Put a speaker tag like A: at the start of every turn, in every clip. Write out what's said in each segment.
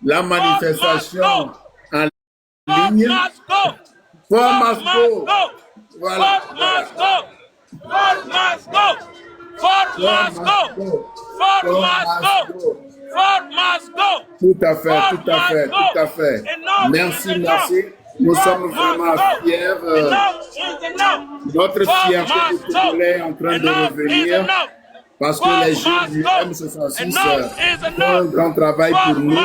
A: la manifestation en ligne. Fort Masco. Voilà. Tout à fait, tout à fait, tout à fait. Merci, merci. Nous sommes vraiment fiers. Notre fierté du Congolais est en train de revenir parce que les jeunes du M66 font un grand travail pour nous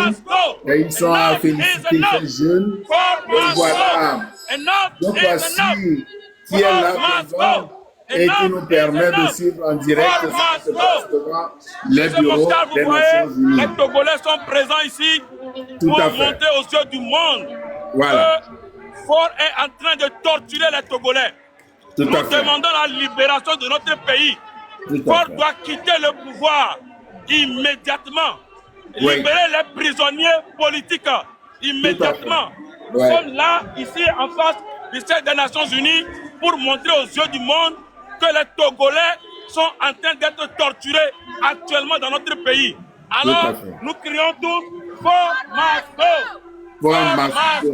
A: et ils sont à féliciter ces jeunes. Donc voilà. Donc voici qui est là devant et qui nous permet de suivre en direct ce qui se passe devant les bureaux des Nations Unies.
B: Les Togolais sont présents ici pour montrer aux yeux du monde que Faure est en train de torturer les Togolais. Nous demandons la libération de notre pays. Faure doit quitter le pouvoir immédiatement. Libérer les prisonniers politiques immédiatement. Nous sommes là, ici, en face du siège des Nations Unies pour montrer aux yeux du monde que les Togolais sont en train d'être torturés actuellement dans notre pays. Alors, nous crions tous Faure must go! Faure must go!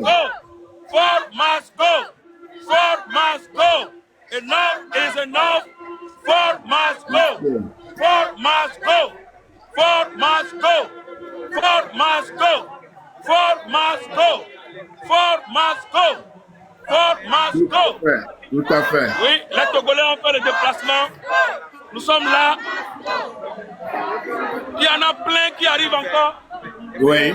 B: Faure must go! Faure must go! Enough is enough! Faure must go! Faure must go! Faure must go! Faure must go! Faure must go! Faure must go! Faure must go!
A: Tout à fait.
B: Oui, les Togolais ont fait le déplacement. Nous sommes là. Il y en a plein qui arrivent encore.
A: Oui.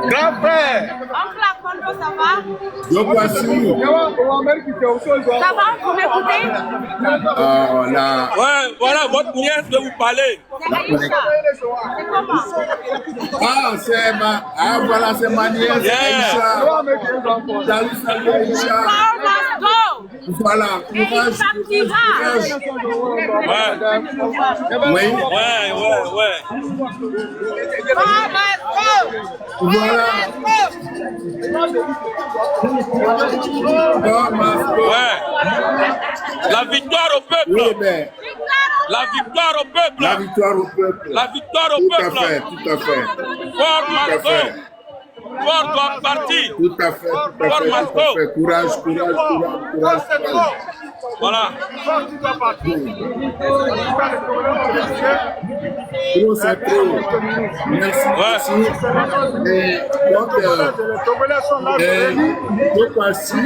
C: Grand frère.
D: Ça va?
A: Donc voici.
D: Ça va? Vous m'écoutez?
B: Voilà votre nièce de vous parler.
D: C'est comment?
A: Voilà, c'est ma nièce Aïcha. Salut, salut Aïcha. Voilà, courage. Oui. Voilà.
B: La victoire au peuple.
A: Oui, mais...
B: La victoire au peuple.
A: La victoire au peuple.
B: La victoire au peuple.
A: Tout à fait, tout à fait.
B: Faure must go. Faure doit partir.
A: Tout à fait, tout à fait, tout à fait. Courage, courage, courage, courage.
B: Voilà.
A: Trop, c'est trop. Merci, merci. Et donc, voici.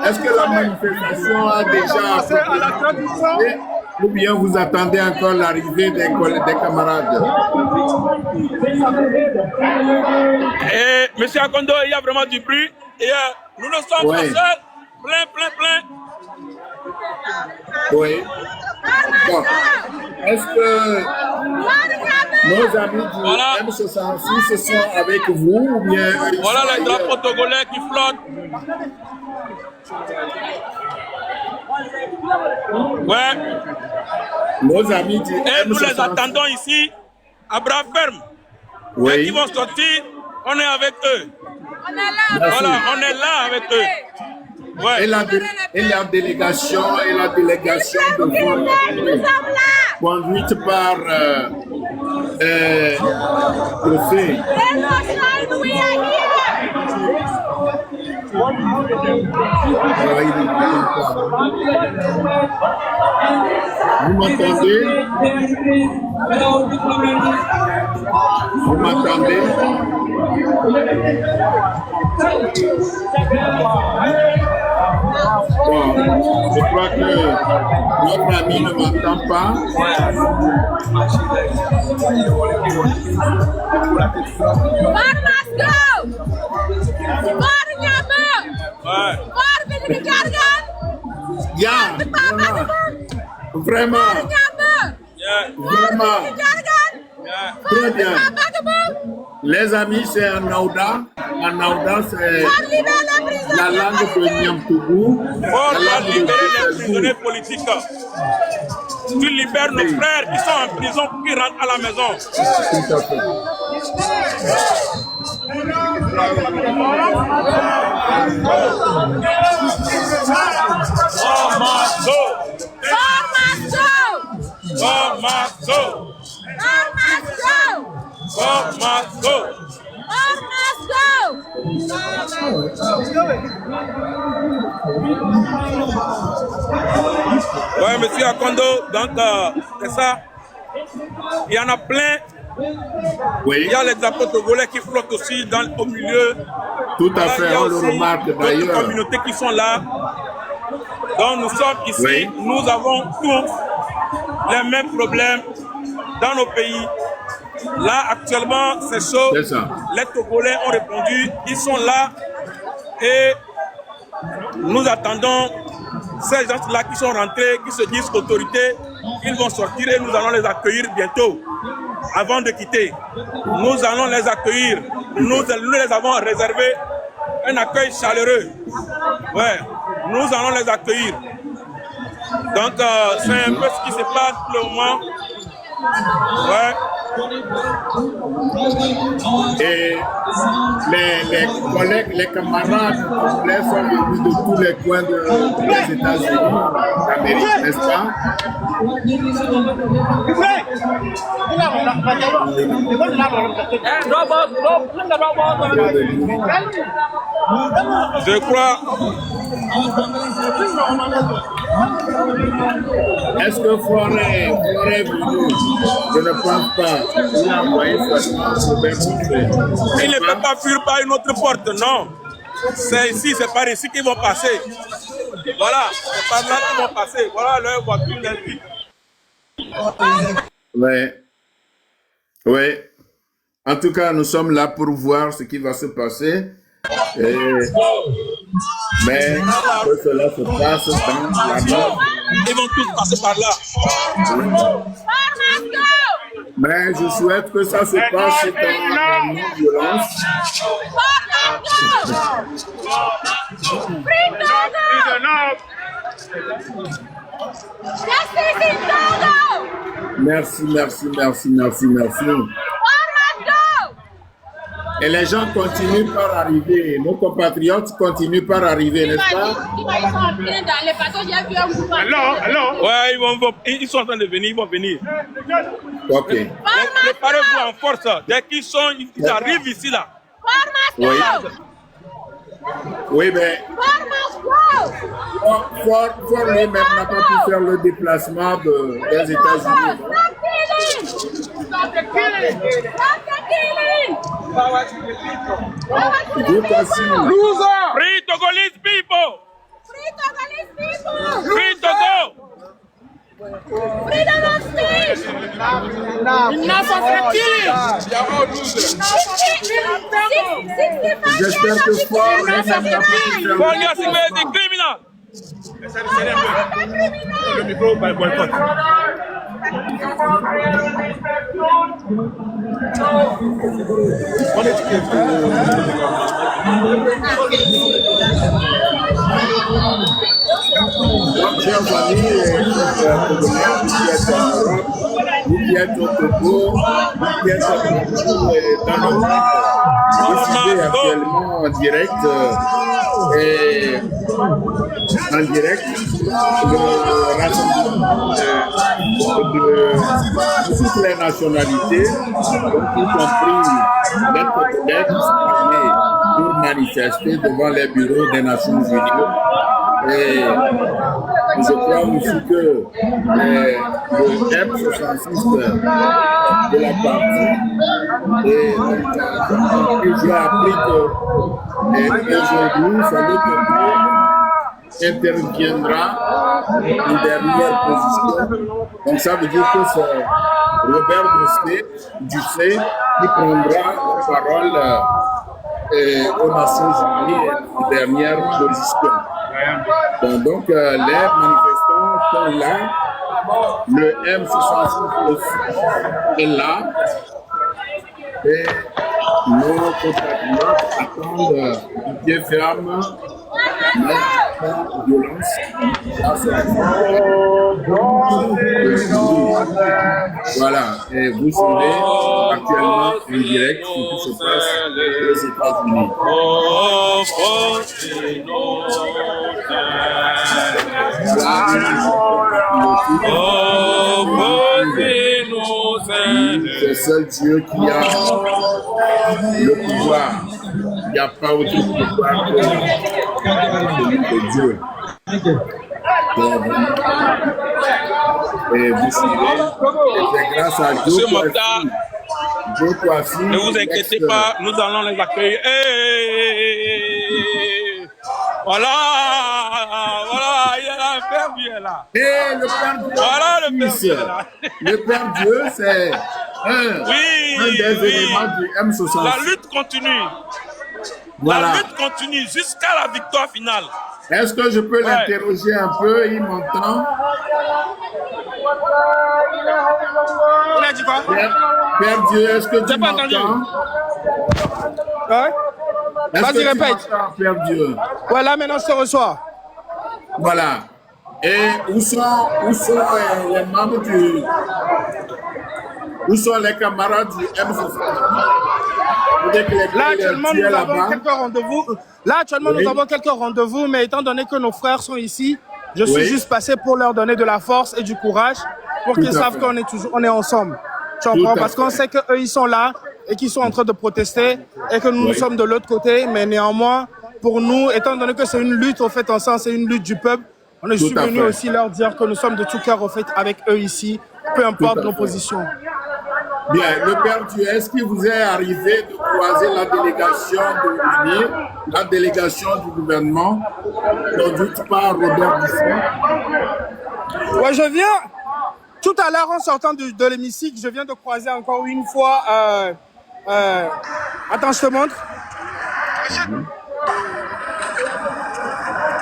A: Est-ce que la manifestation a déjà commencé ou bien vous attendez encore l'arrivée des camarades?
B: Et monsieur Akondo, il y a vraiment du bruit. Et nous ne sommes pas seuls. Plein.
A: Oui. Bon. Est-ce que nos amis du M66 sont avec vous ou bien...
B: Voilà les drapeaux togolais qui flottent. Ouais.
A: Nos amis du
B: Et nous les attendons ici à bras ferme.
A: Oui.
B: Dès qu'ils vont sortir, on est avec eux.
D: On est là.
B: Voilà, on est là avec eux. Ouais.
A: Et la délégation de vous conduite par le fait. Vous m'entendez? Vous m'entendez? Bon, je crois que notre ami ne m'entend pas. Vraiment. Très bien. Les amis, c'est en Naouda. En Naouda, c'est la langue de Niamtougou.
B: Faure doit libérer les prisonniers politiques. Tu libères nos frères qui sont en prison pour qu'ils rentrent à la maison.
A: Tout à fait.
B: Oui, monsieur Akondo, donc c'est ça. Il y en a plein.
A: Oui.
B: Il y a les drapeaux togolais qui flottent aussi au milieu.
A: Tout à fait, on le remarque d'ailleurs.
B: Il y a d'autres communautés qui sont là. Donc nous sommes ici, oui. Nous avons tous les mêmes problèmes dans nos pays. Là, actuellement, c'est chaud. Les Togolais ont répondu, ils sont là et nous attendons ces gens-là qui sont rentrés, qui se disent autorités. Ils vont sortir et nous allons les accueillir bientôt. Avant de quitter, nous allons les accueillir. Nous les avons réservé un accueil chaleureux. Ouais, nous allons les accueillir. Donc, c'est un peu ce qui se passe pour le moment. Ouais.
A: Et les collègues, les camarades complets sont venus de tous les coins des États-Unis, d'Amérique, n'est-ce pas?
B: Je crois.
A: Est-ce que Forêt est venu? Je ne pense pas. Il a envoyé
B: il ne peut pas fuir par une autre porte, non. C'est ici, c'est par ici qu'ils vont passer. Voilà, c'est par là qu'ils vont passer. Voilà leur voiture, leur vie.
A: Oui. Oui. En tout cas, nous sommes là pour voir ce qui va se passer. Mais que cela se passe dans la mort.
B: Ils vont tous passer par là.
A: Mais je souhaite que ça se passe dans la non-violence. Merci, merci, merci, merci, merci. Et les gens continuent par arriver. Nos compatriotes continuent par arriver, n'est-ce pas?
B: Ouais, ils sont en train de venir, ils vont venir.
A: Ok.
B: Préparez-vous en force. Dès ils arrivent ici, là.
A: Oui. Oui, mais Ford lui-même n'a pas pu faire le déplacement des États-Unis.
B: Free Togolese people!
D: Free Togolese people!
B: Free Togo!
D: Freedom of speech!
C: Enough of the killing!
A: J'espère que Ford n'a pas pu faire
B: le criminal! Le micro, boycott.
A: Chers amis, vous qui êtes au Togo, vous qui êtes dans le monde, décidez actuellement en direct et en direct le rassemblement de toutes les nationalités, y compris les Togolais qui sont armés pour manifester devant les bureaux des Nations Unies. Et je crois aussi que le M66 de la partie, et j'ai appris qu'aujourd'hui, ça interviendra une dernière position. Donc ça veut dire que c'est Robert Ducé qui prendra la parole aux Nations Unies, une dernière position. Donc les manifestants sont là, le M66 est là, et nos compatriotes attendent du pied ferme, mais sans violence. Voilà, et vous serez actuellement en direct sur ce qui se passe aux États-Unis. C'est seul Dieu qui a le pouvoir. Il n'y a pas autre pouvoir que de Dieu. Et vous suivez, et c'est grâce à Dieu.
B: Ne vous inquiétez pas, nous allons les accueillir. Voilà, il y a un Père Dieu là.
A: Et le Père Dieu,
B: voilà le Père Dieu là.
A: Le Père Dieu, c'est un des éléments du M66.
B: La lutte continue.
A: Voilà.
B: La lutte continue jusqu'à la victoire finale.
A: Est-ce que je peux l'interroger un peu? Il m'entend?
C: Il a dit quoi?
A: Père Dieu, est-ce que tu m'entends?
C: Ouais? Vas-y, répète.
A: Père Dieu.
C: Ouais, là maintenant je te reçois.
A: Voilà. Et où sont les membres du... Où sont les camarades du M66?
C: Là, actuellement, nous avons quelques rendez-vous. Nous avons quelques rendez-vous, mais étant donné que nos frères sont ici, je suis juste passé pour leur donner de la force et du courage pour qu'ils savent qu'on est ensemble. Tu comprends? Parce qu'on sait qu'eux, ils sont là et qu'ils sont en train de protester et que nous sommes de l'autre côté. Mais néanmoins, pour nous, étant donné que c'est une lutte au fait ensemble, c'est une lutte du peuple, on est juste venu aussi leur dire que nous sommes de tout cœur au fait avec eux ici, peu importe nos positions.
A: Bien, le Père Dieu, est-ce qu'il vous est arrivé de croiser la délégation de l'UNIR, la délégation du gouvernement, conduite par Robert Dusson?
C: Ouais, je viens, tout à l'heure en sortant de l'hémicycle, je viens de croiser encore une fois, attends, je te montre.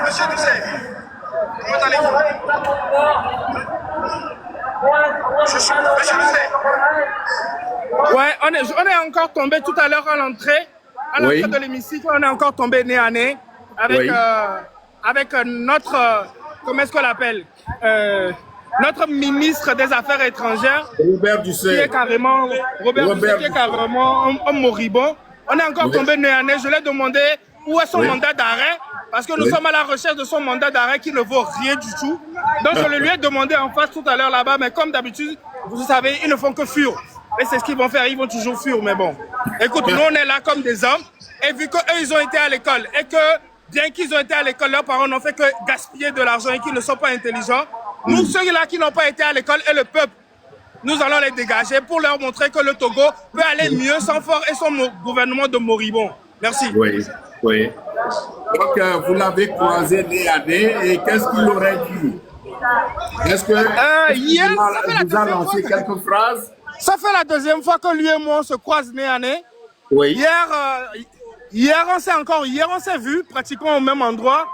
C: Monsieur Doucet, comment allez-vous? Monsieur Doucet. Ouais, on est encore tombé tout à l'heure à l'entrée de l'hémicycle, on est encore tombé nez à nez avec notre, comment est-ce qu'on l'appelle, notre ministre des Affaires étrangères,
A: Robert Dusset,
C: qui est carrément, qui est carrément un moribond. On est encore tombé nez à nez, je lui ai demandé où est son mandat d'arrêt, parce que nous sommes à la recherche de son mandat d'arrêt qui ne vaut rien du tout. Donc je lui ai demandé en face tout à l'heure là-bas, mais comme d'habitude, vous savez, ils ne font que fuir. Et c'est ce qu'ils vont faire, ils vont toujours fuir, mais bon. Écoute, nous on est là comme des hommes, et vu qu'eux ils ont été à l'école, et que bien qu'ils ont été à l'école, leurs parents n'ont fait que gaspiller de l'argent et qu'ils ne sont pas intelligents, nous ceux-là qui n'ont pas été à l'école et le peuple, nous allons les dégager pour leur montrer que le Togo peut aller mieux sans Faure et son gouvernement de moribond. Merci.
A: Oui. Donc vous l'avez croisé nez à nez, et qu'est-ce qu'il aurait dit? Est-ce que
C: hier,
A: vous a lancé quelques phrases?
C: Ça fait la deuxième fois que lui et moi on se croise nez à nez.
A: Oui.
C: Hier on s'est vu pratiquement au même endroit.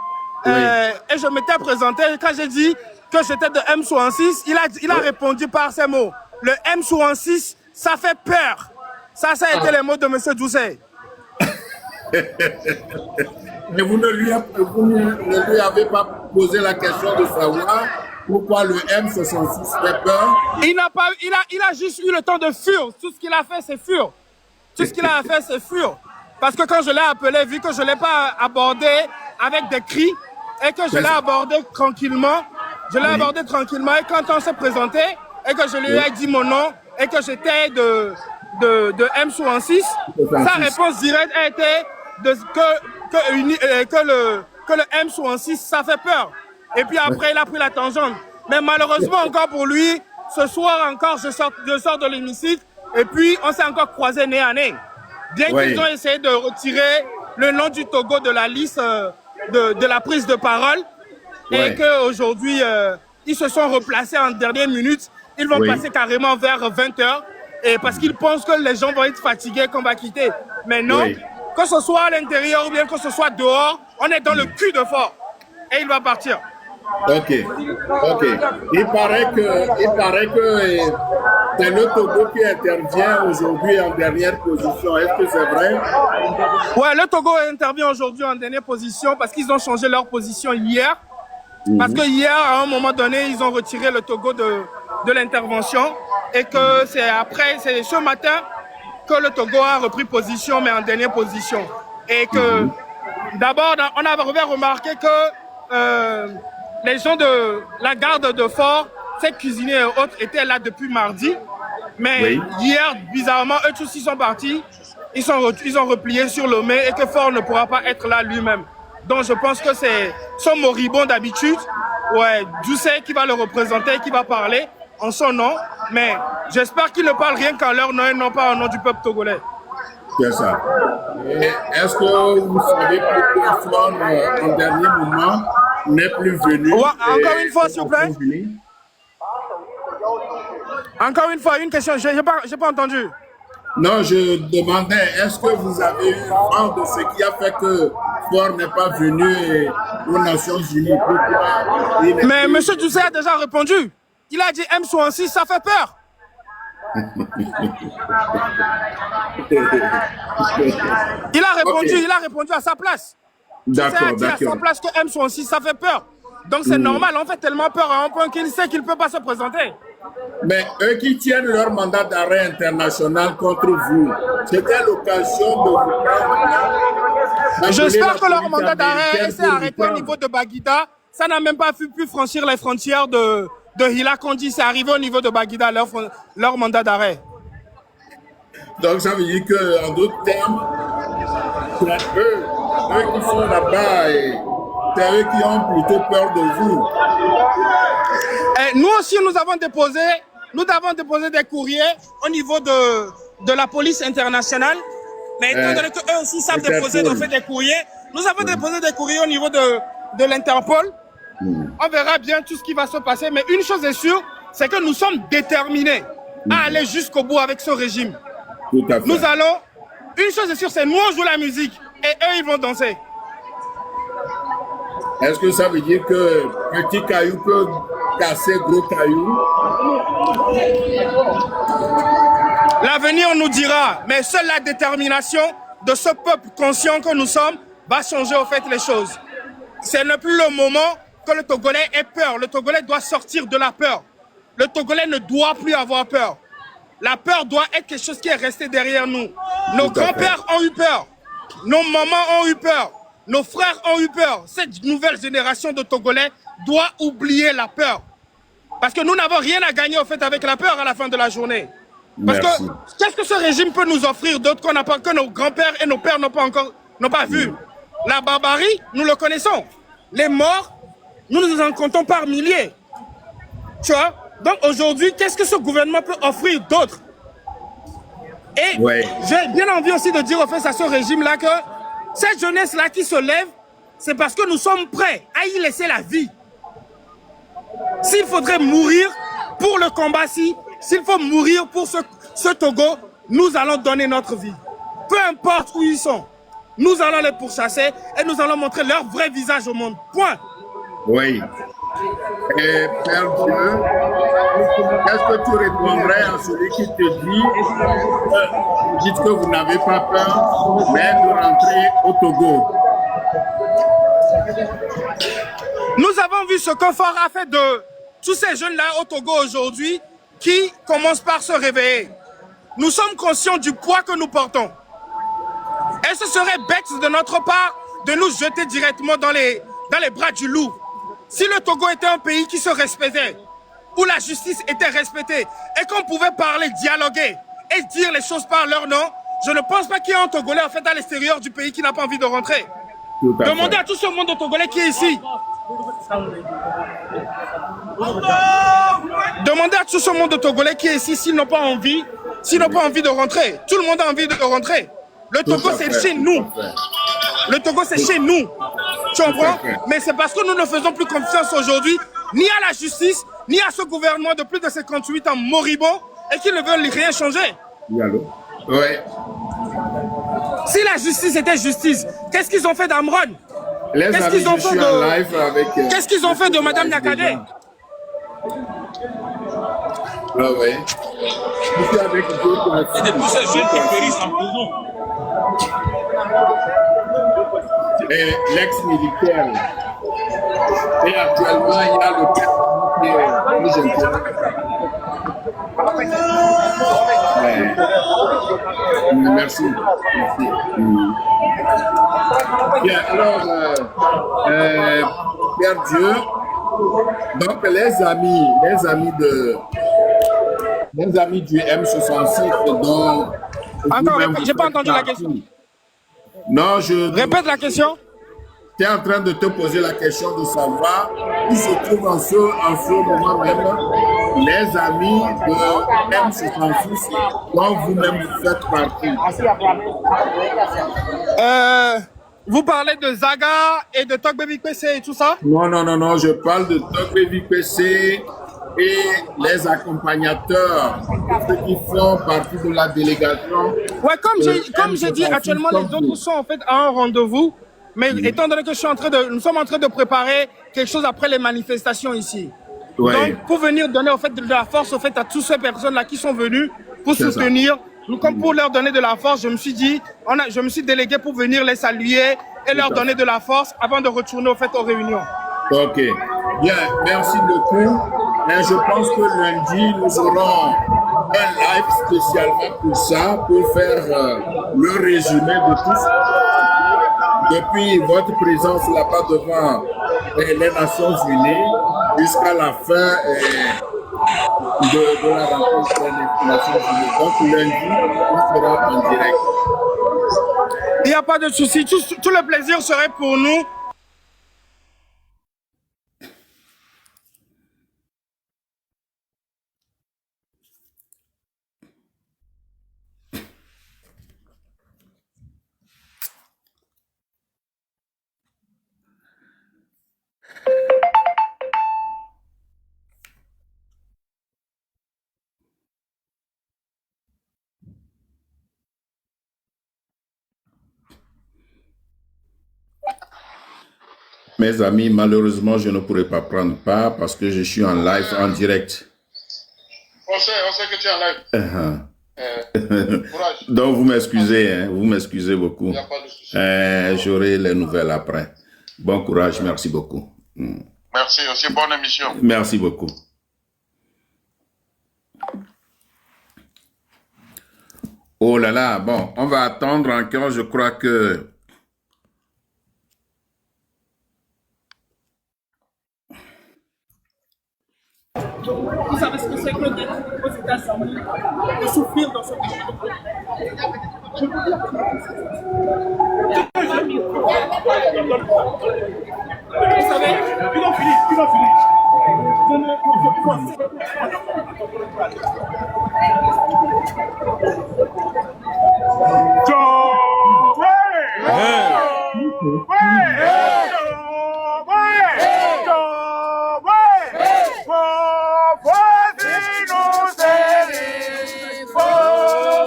C: Et je m'étais présenté. Quand j'ai dit que j'étais de M66, il a répondu par ces mots. Le M66, ça fait peur. Ça a été les mots de M. Doucet.
A: Mais vous ne lui avez pas posé la question de savoir pourquoi le M66 fait peur?
C: Il a juste eu le temps de fuir. Tout ce qu'il a fait, c'est fuir. Tout ce qu'il a fait, c'est fuir. Parce que quand je l'ai appelé, vu que je ne l'ai pas abordé avec des cris, et que je l'ai abordé tranquillement, et quand on s'est présenté, et que je lui ai dit mon nom, et que j'étais de M66, sa réponse directe a été que le M66, ça fait peur. Et puis après, il a pris la tangente. Mais malheureusement, encore pour lui, ce soir encore, je sors de l'hémicycle, et puis on s'est encore croisé nez à nez. Bien qu'ils ont essayé de retirer le nom du Togo de la liste de la prise de parole, et qu'aujourd'hui, ils se sont replacés en dernière minute. Ils vont passer carrément vers 20h, et parce qu'ils pensent que les gens vont être fatigués, qu'on va quitter. Mais non, que ce soit à l'intérieur ou bien que ce soit dehors, on est dans le cul de Faure. Et il va partir.
A: Ok. Il paraît que c'est le Togo qui intervient aujourd'hui en dernière position. Est-ce que c'est vrai?
C: Ouais, le Togo intervient aujourd'hui en dernière position parce qu'ils ont changé leur position hier. Parce que hier, à un moment donné, ils ont retiré le Togo de l'intervention. Et que c'est ce matin que le Togo a repris position, mais en dernière position. Et que d'abord, on avait remarqué que les gens de la garde de Faure, ces cuisiniers et autres, étaient là depuis mardi. Mais hier, bizarrement, eux tous ils sont partis. Ils ont replié sur Lomé et que Faure ne pourra pas être là lui-même. Donc je pense que c'est son moribond d'habitude. Ouais, Dieu sait qui va le représenter, qui va parler en son nom. Mais j'espère qu'il ne parle rien qu'en leur nom et non pas au nom du peuple togolais.
A: C'est ça. Est-ce que vous savez pourquoi Ford, en dernier moment, n'est plus venu?
C: Ouais, encore une fois, s'il vous plaît. Encore une fois, une question. Je n'ai pas entendu.
A: Non, je demandais, est-ce que vous avez eu vent de ce qui a fait que Ford n'est pas venu aux Nations Unies?
C: Mais M. Doucet a déjà répondu. Il a dit M66, ça fait peur. Il a répondu à sa place.
A: D'accord,
C: il a dit à sa place que M66, ça fait peur. Donc c'est normal, on fait tellement peur à un point qu'il sait qu'il ne peut pas se présenter.
A: Mais eux qui tiennent leur mandat d'arrêt international contre vous, c'était l'occasion de vous prendre.
C: J'espère que leur mandat d'arrêt s'est arrêté au niveau de Baguida. Ça n'a même pas pu franchir les frontières de Hila Kondi. C'est arrivé au niveau de Baguida, leur mandat d'arrêt.
A: Donc ça veut dire qu'en d'autres termes, c'est eux qui sont là-bas et c'est eux qui ont plutôt peur de vous.
C: Et nous aussi, nous avons déposé des courriers au niveau de la police internationale. Mais étant donné qu'eux aussi savent déposer des courriers, nous avons déposé des courriers au niveau de l'Interpol. On verra bien tout ce qui va se passer. Mais une chose est sûre, c'est que nous sommes déterminés à aller jusqu'au bout avec ce régime.
A: Tout à fait.
C: Nous allons... Une chose est sûre, c'est nous, on joue la musique et eux, ils vont danser.
A: Est-ce que ça veut dire que petit caillou peut casser gros caillou?
C: L'avenir nous dira, mais seule la détermination de ce peuple conscient que nous sommes va changer au fait les choses. Ce n'est plus le moment que le Togolais ait peur. Le Togolais doit sortir de la peur. Le Togolais ne doit plus avoir peur. La peur doit être quelque chose qui est resté derrière nous. Nos grands-pères ont eu peur. Nos mamans ont eu peur. Nos frères ont eu peur. Cette nouvelle génération de Togolais doit oublier la peur. Parce que nous n'avons rien à gagner au fait avec la peur à la fin de la journée. Parce que qu'est-ce que ce régime peut nous offrir d'autre qu'on n'a pas, que nos grands-pères et nos pères n'ont pas vu? La barbarie, nous le connaissons. Les morts, nous nous en comptons par milliers. Tu vois? Donc aujourd'hui, qu'est-ce que ce gouvernement peut offrir d'autre? Et j'ai bien envie aussi de dire au fait à ce régime-là que cette jeunesse-là qui se lève, c'est parce que nous sommes prêts à y laisser la vie. S'il faudrait mourir pour le combat-ci, s'il faut mourir pour ce Togo, nous allons donner notre vie. Peu importe où ils sont, nous allons les pourchasser et nous allons montrer leur vrai visage au monde. Point.
A: Oui. Et Père Dieu, est-ce que tu répondrais à celui qui te dit, dites que vous n'avez pas peur, mais de rentrer au Togo?
C: Nous avons vu ce que Ford a fait de tous ces jeunes-là au Togo aujourd'hui qui commencent par se réveiller. Nous sommes conscients du poids que nous portons. Et ce serait bête de notre part de nous jeter directement dans les bras du loup. Si le Togo était un pays qui se respectait, où la justice était respectée et qu'on pouvait parler, dialoguer et dire les choses par leur nom, je ne pense pas qu'il y ait un Togolais en fait à l'extérieur du pays qui n'a pas envie de rentrer. Demandez à tout ce monde de Togolais qui est ici. Demandez à tout ce monde de Togolais qui est ici s'ils n'ont pas envie de rentrer. Tout le monde a envie de rentrer. Le Togo, c'est chez nous. Le Togo, c'est chez nous. Tu comprends? Mais c'est parce que nous ne faisons plus confiance aujourd'hui, ni à la justice, ni à ce gouvernement de plus de 58 ans moribond et qui ne veulent rien changer.
A: Oui.
C: Si la justice était justice, qu'est-ce qu'ils ont fait d'Amron? Qu'est-ce qu'ils ont fait de... Qu'est-ce qu'ils ont fait de Madame Nyakadé?
A: Ah oui.
B: Et de tous ces jeunes qui périssent en prison.
A: Et l'ex-militaire. Et actuellement, il y a le père qui est Merci. Bien, alors, Père Dieu, donc les amis du M66, donc...
C: Encore, j'ai pas entendu la question.
A: Non,
C: Répète la question.
A: tu es en train de te poser la question de savoir où se trouvent en ce moment même les amis de M66 dont vous-même vous faites partie.
C: Vous parlez de Zaga et de Tokbebi PC et tout ça?
A: Non, je parle de Tokbebi PC et les accompagnateurs, ceux qui font partie de la délégation.
C: Ouais, comme j'ai dit, actuellement les autres sont en fait à un rendez-vous, mais étant donné que nous sommes en train de préparer quelque chose après les manifestations ici. Ouais. Donc pour venir donner en fait de la force en fait à toutes ces personnes-là qui sont venues pour soutenir. Comme pour leur donner de la force, je me suis dit, je me suis délégué pour venir les saluer et leur donner de la force avant de retourner au fait aux réunions.
A: Ok, bien, merci beaucoup. Et je pense que lundi, nous aurons un live spécialement pour ça, pour faire le résumé de tout ça. Depuis votre présence là-bas devant les Nations Unies jusqu'à la fin de la rencontre des Nations Unies. Donc lundi, on sera en direct.
C: Il n'y a pas de souci, tout le plaisir serait pour nous.
A: Mes amis, malheureusement, je ne pourrai pas prendre part parce que je suis en live, en direct.
E: On sait que tu es en live. Courage.
A: Donc, vous m'excusez, hein, vous m'excusez beaucoup.
E: Il n'y a pas de souci.
A: J'aurai les nouvelles après. Bon courage, merci beaucoup.
E: Merci, aussi bonne émission.
A: Merci beaucoup. Oh là là, bon, on va attendre encore, je crois que...
C: Vous savez ce que c'est que d'être aux États-Unis, de souffrir dans ce pays. Je peux dire que vous savez, ils ont fini.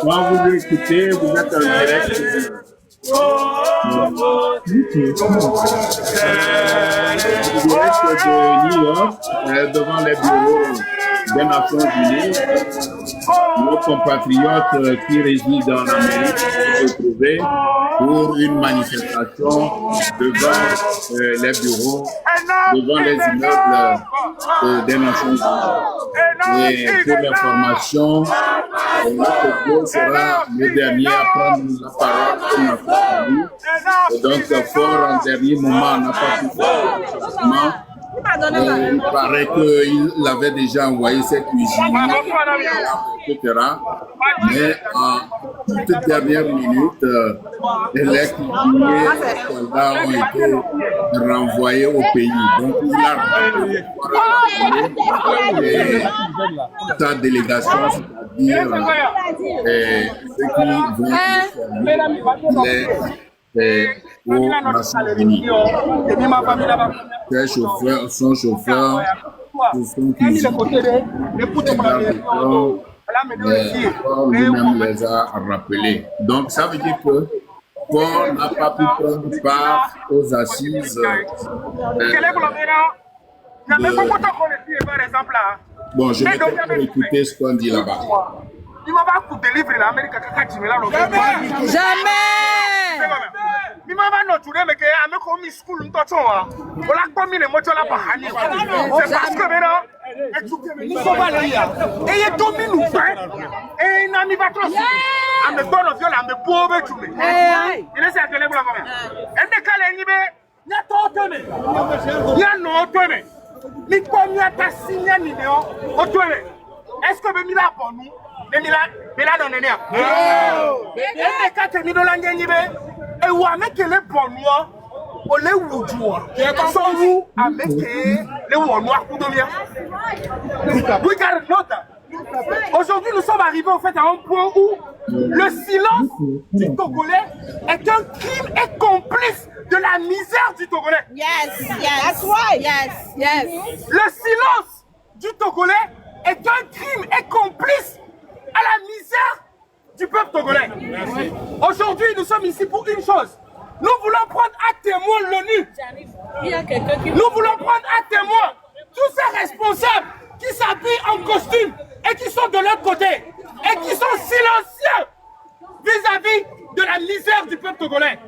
A: Quand vous écoutez, vous êtes en direct. Direct de New York, devant les bureaux des Nations Unies. Nos compatriotes qui résident en Amérique se trouvaient pour une manifestation devant les bureaux, devant les immeubles des Nations Unies. Et pour l'information, notre bureau sera le dernier à prendre la parole pour Nations Unies. Et donc, fort en dernier moment, on n'a pas pu faire il paraît qu'il avait déjà envoyé ses cuisiniers, etc. Mais en toute dernière minute, les cuisiniers et soldats ont été renvoyés au pays. Donc, il a rappelé sa délégation, c'est-à-dire ceux qui vont aux Nations Unies. Son chauffeur, lui-même les a rappelés. Donc, ça veut dire que Paul n'a pas pu prendre part aux assises. Bon, je vais peut-être écouter ce qu'on dit là-bas.
D: Jamais.
C: Est-ce que Bemila pour nous? Bemila non nene. Et quand tu es dans l'angénibe, et où avec les bons mois, olé ou jour. Sans vous, avec les noirs pour dormir. Oui, car aujourd'hui, nous sommes arrivés en fait à un point où le silence du Togolais est un crime et complice de la misère du Togolais.
D: Yes, yes, that's right. Yes, yes.
C: Le silence du Togolais est un crime et complice à la misère du peuple togolais. Aujourd'hui, nous sommes ici pour une chose. Nous voulons prendre à témoin l'ONU. Nous voulons prendre à témoin tous ces responsables qui s'habillent en costume et qui sont de l'autre côté et qui sont silencieux vis-à-vis de la misère du peuple togolais.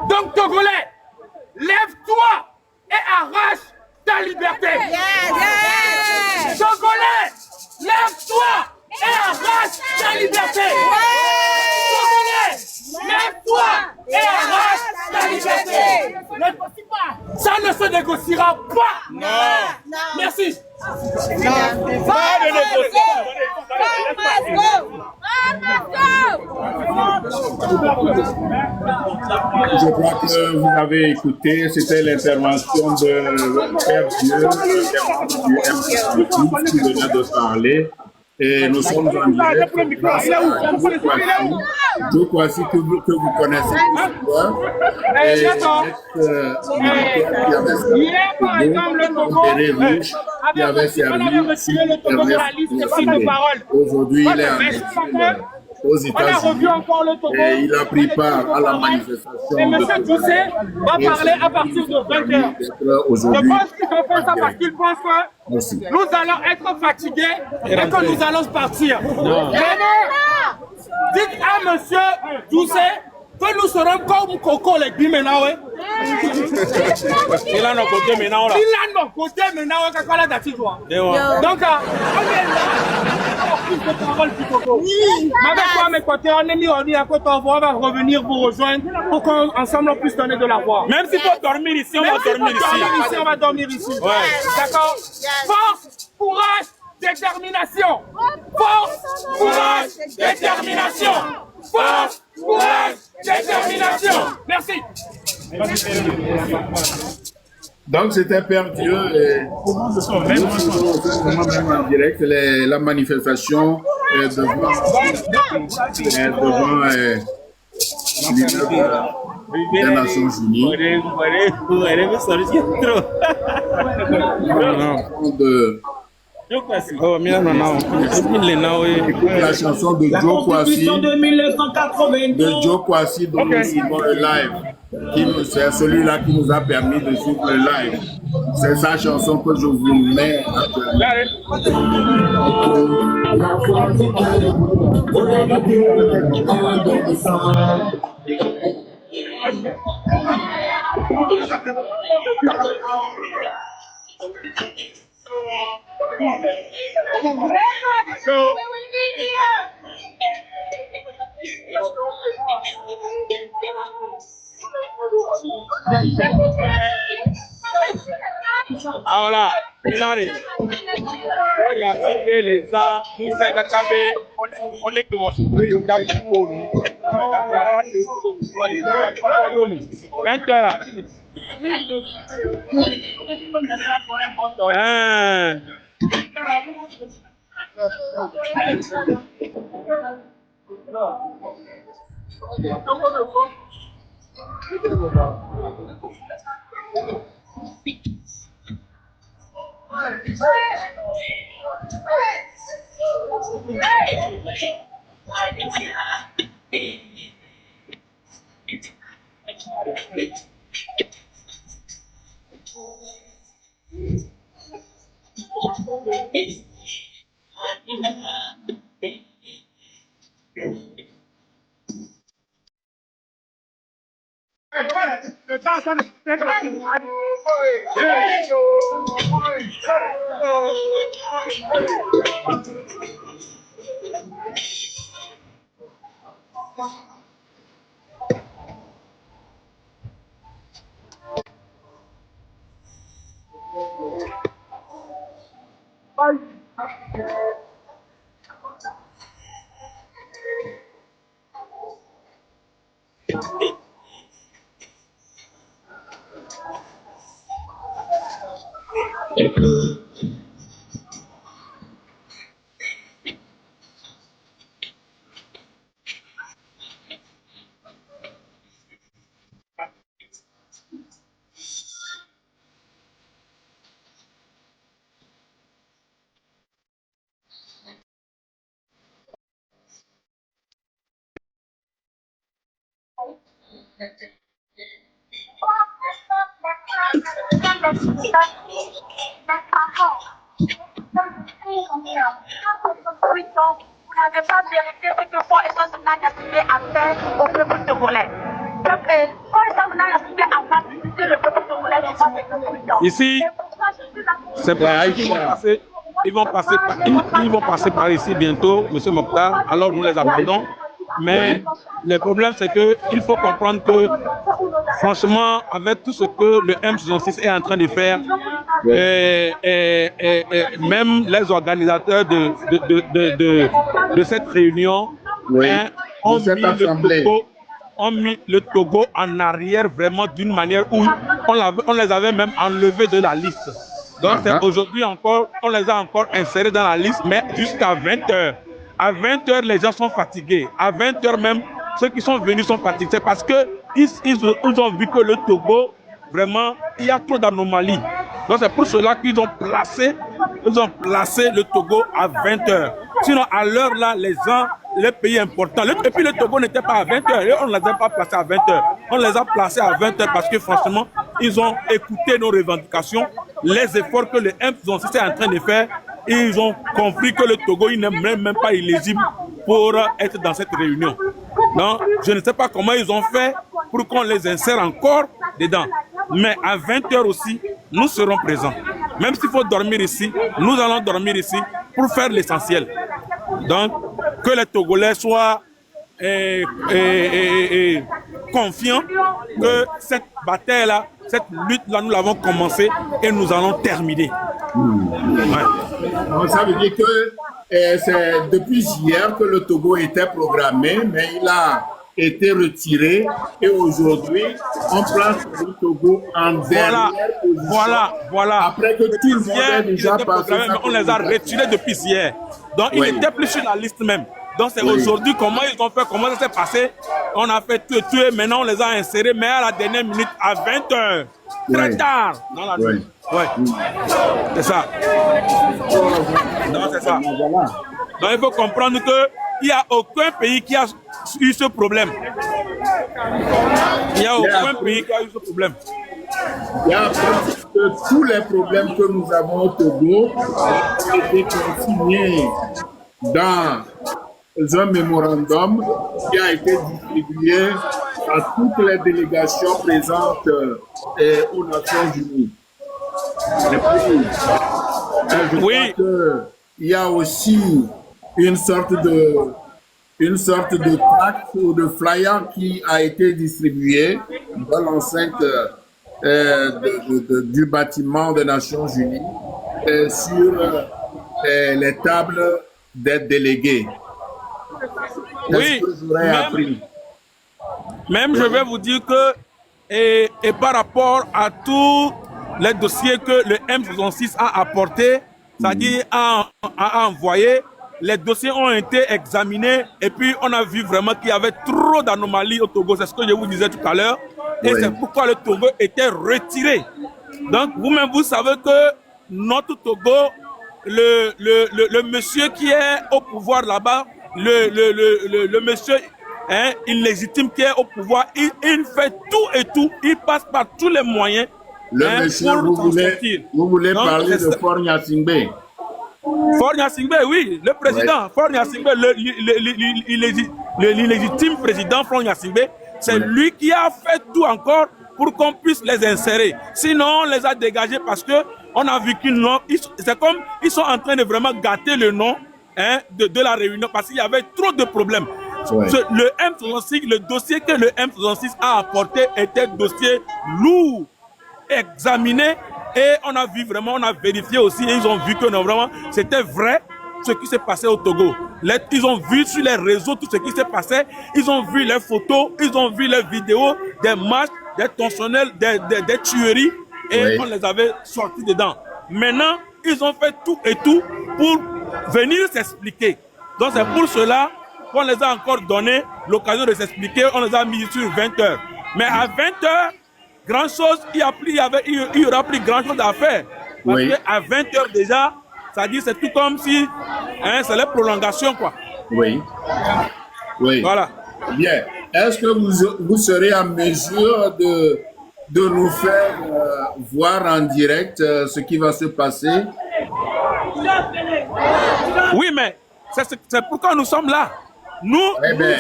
C: Donc, Togolais, lève-toi et arrache ta liberté. Togolais, lève-toi et arrache ta liberté. Togolais, lève-toi et arrache ta liberté. Ça ne se négociera pas.
D: Non.
C: Merci.
A: Je crois que vous avez écouté, c'était l'intervention de Père Dieu, du M. qui venait de parler. Et nous sommes en direct grâce à Joe Kwasi que vous connaissez tous. Et qui avait servi aujourd'hui il est en aux États-Unis et il a pris part à la manifestation.
C: Et M. Doucet va parler à partir de 20h. Je pense qu'il faut faire ça parce qu'il pense que nous allons être fatigués et que nous allons partir. Dites à M. Doucet que nous serons comme Coco les Bimenawe. Il a nos côtés maintenant. Il a nos côtés maintenant. Donc, on est là. Plus de parole du Coco. Avec toi, à mes côtés, on est mis à côté, on va revenir vous rejoindre pour qu'ensemble on puisse donner de la voix.
B: Même s'il faut dormir ici, on va dormir ici.
C: On va dormir ici. D'accord? Force, courage, détermination. Force, courage, détermination. Force, courage, détermination. Merci.
A: Donc c'était Père Dieu et nous sommes même en direct la manifestation devant les Nations Unies. Écoute la chanson de Joe Kwasi, dont nous suivons le live. C'est celui-là qui nous a permis de suivre le live. C'est sa chanson que je vous mets
B: Ahora, finales. Oiga, les a, il fait la cabée, on les commence. Ici, c'est pas ils vont passer par ici bientôt, M. Mokhtar, alors nous les attendons. Mais le problème, c'est qu'il faut comprendre que, franchement, avec tout ce que le M66 est en train de faire, même les organisateurs de cette réunion ont mis le Togo en arrière vraiment d'une manière où on les avait même enlevés de la liste. Donc aujourd'hui encore, on les a encore insérés dans la liste, mais jusqu'à 20h. À 20h, les gens sont fatigués. À 20h même, ceux qui sont venus sont fatigués. C'est parce qu'ils ont vu que le Togo, vraiment, il y a trop d'anomalies. Donc c'est pour cela qu'ils ont placé le Togo à 20h. Sinon, à l'heure là, les pays importants, et puis le Togo n'était pas à 20h, on ne les a pas placés à 20h. On les a placés à 20h parce que franchement, ils ont écouté nos revendications, les efforts que le M66 est en train de faire. Ils ont compris que le Togo, il n'est même pas éligible pour être dans cette réunion. Donc, je ne sais pas comment ils ont fait pour qu'on les insère encore dedans. Mais à 20h aussi, nous serons présents. Même s'il faut dormir ici, nous allons dormir ici pour faire l'essentiel. Donc, que les Togolais soient confiants que cette bataille-là, cette lutte-là, nous l'avons commencée et nous allons terminer.
A: Donc, ça veut dire que c'est depuis hier que le Togo était programmé, mais il a été retiré et aujourd'hui, on place le Togo en dernière position.
B: Voilà.
A: Après que tout le monde est déjà passé.
B: On les a retirés depuis hier. Donc, ils n'étaient plus sur la liste même. Donc, c'est aujourd'hui comment ils ont fait, comment ça s'est passé. On a fait tuer, maintenant on les a insérés, mais à la dernière minute, à 20h. Très tard dans la nuit. C'est ça. Donc, c'est ça. Donc, il faut comprendre qu'il n'y a aucun pays qui a eu ce problème. Il n'y a aucun pays qui a eu ce problème.
A: Il y a tous les problèmes que nous avons au Togo ont été consignés dans un mémorandum qui a été distribué à toutes les délégations présentes aux Nations Unies. Et puis, je crois qu'il y a aussi une sorte de tract ou de flyer qui a été distribué dans l'enceinte du bâtiment des Nations Unies sur les tables des délégués.
B: Même je vais vous dire que et par rapport à tous les dossiers que le M66 a apportés, c'est-à-dire a envoyé, les dossiers ont été examinés et puis on a vu vraiment qu'il y avait trop d'anomalies au Togo, c'est ce que je vous disais tout à l'heure, et c'est pourquoi le Togo était retiré. Donc vous-même vous savez que notre Togo, le monsieur qui est au pouvoir là-bas, le monsieur illégitime qui est au pouvoir, il fait tout et tout, il passe par tous les moyens.
A: Le monsieur, vous voulez parler de Faure Gnassingbé?
B: Faure Gnassingbé, oui, le président, Faure Gnassingbé, l'illégitime président Faure Gnassingbé, c'est lui qui a fait tout encore pour qu'on puisse les insérer. Sinon, on les a dégagés parce que on a vu qu'ils n'ont, c'est comme ils sont en train de vraiment gâter le nom de la réunion parce qu'il y avait trop de problèmes. Le M66, le dossier que le M66 a apporté était un dossier lourd, examiné, et on a vu vraiment, on a vérifié aussi, et ils ont vu que non, vraiment, c'était vrai ce qui s'est passé au Togo. Ils ont vu sur les réseaux tout ce qui s'est passé, ils ont vu les photos, ils ont vu les vidéos des matchs, des tonsonnels, des tueries, et on les avait sortis dedans. maintenant, ils ont fait tout et tout pour venir s'expliquer. Donc c'est pour cela qu'on les a encore donné l'occasion de s'expliquer. On les a mis sur 20 heures. Mais à 20 heures, grand chose, il y aura plus grand chose à faire. Parce qu'à 20 heures déjà, ça dit c'est tout comme si c'est la prolongation, quoi.
A: Oui. Oui.
B: Voilà.
A: Bien. Est-ce que vous serez en mesure de nous faire voir en direct ce qui va se passer?
B: Oui, mais c'est pourquoi nous sommes là. Nous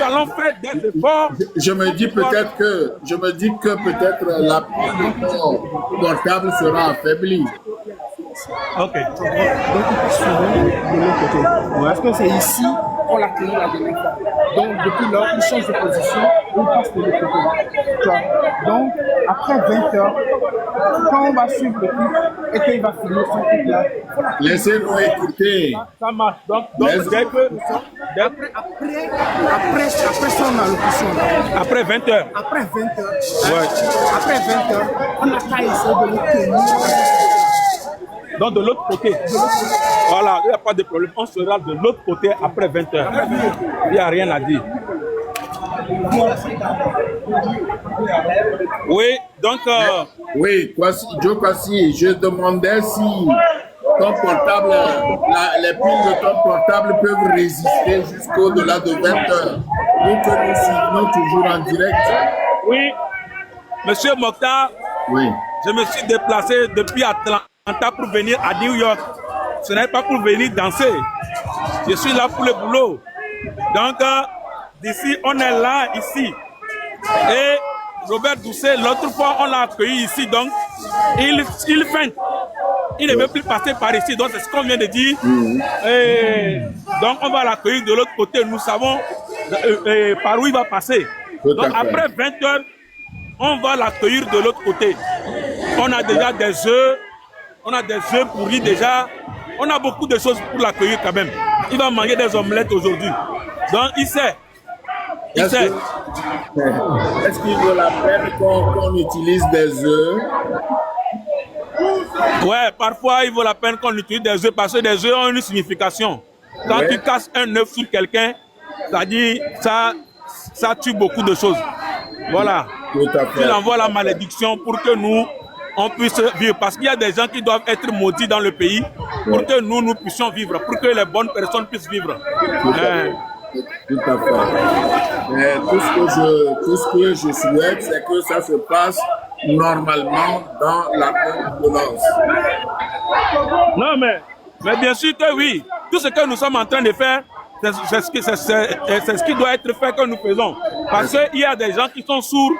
B: allons faire des efforts.
A: Je me dis peut-être que peut-être l'appui de portable sera affaibli.
B: Ok.
C: Parce que c'est ici qu'on l'a créé la dernière fois. Donc depuis lors, il change de position, on passe de l'autre côté. Donc après 20 heures, quand on va suivre le clip et qu'il va finir son clip là,
A: laissez-nous écouter.
B: Ça marche. Donc dès que
C: après son allocution là.
B: Après 20 heures.
C: Après 20 heures.
B: Ouais.
C: Après 20 heures, on n'a qu'à essayer de le tenir.
B: Donc de l'autre côté. Voilà, il n'y a pas de problème. On sera de l'autre côté après 20 heures. Il n'y a rien à dire. Oui, donc...
A: Oui, Joe Kwasi, je demandais si ton portable, les piles de ton portable peuvent résister jusqu'au-delà de 20 heures pour que nous suivions toujours en direct.
B: Oui, Monsieur Mokhtar,
A: oui.
B: Je me suis déplacé depuis Atlanta pour venir à New York. Ce n'est pas pour venir danser. Je suis là pour le boulot. Donc, d'ici, on est là, ici. Et Robert Doucet, l'autre fois, on l'a accueilli ici. Donc, il feinte. Il ne veut plus passer par ici. Donc, c'est ce qu'on vient de dire. Et donc, on va l'accueillir de l'autre côté. Nous savons par où il va passer. Donc, après 20 heures, on va l'accueillir de l'autre côté. On a déjà des œufs. On a des œufs pourris déjà. On a beaucoup de choses pour l'accueillir quand même. Il va manger des omelettes aujourd'hui. Donc, il sait.
A: Est-ce qu'il vaut la peine qu'on utilise des œufs?
B: Ouais, parfois, il vaut la peine qu'on utilise des œufs parce que des œufs ont une signification. Quand tu casses un œuf sur quelqu'un, ça dit, ça tue beaucoup de choses. Voilà. Tu envoies la malédiction pour que nous, on puisse vivre. Parce qu'il y a des gens qui doivent être maudits dans le pays pour que nous puissions vivre, pour que les bonnes personnes puissent vivre.
A: Tout à fait. Mais tout ce que je souhaite, c'est que ça se passe normalement dans la violence.
B: Non, mais bien sûr que oui. Tout ce que nous sommes en train de faire, c'est ce qui doit être fait que nous faisons. Parce qu'il y a des gens qui sont sourds,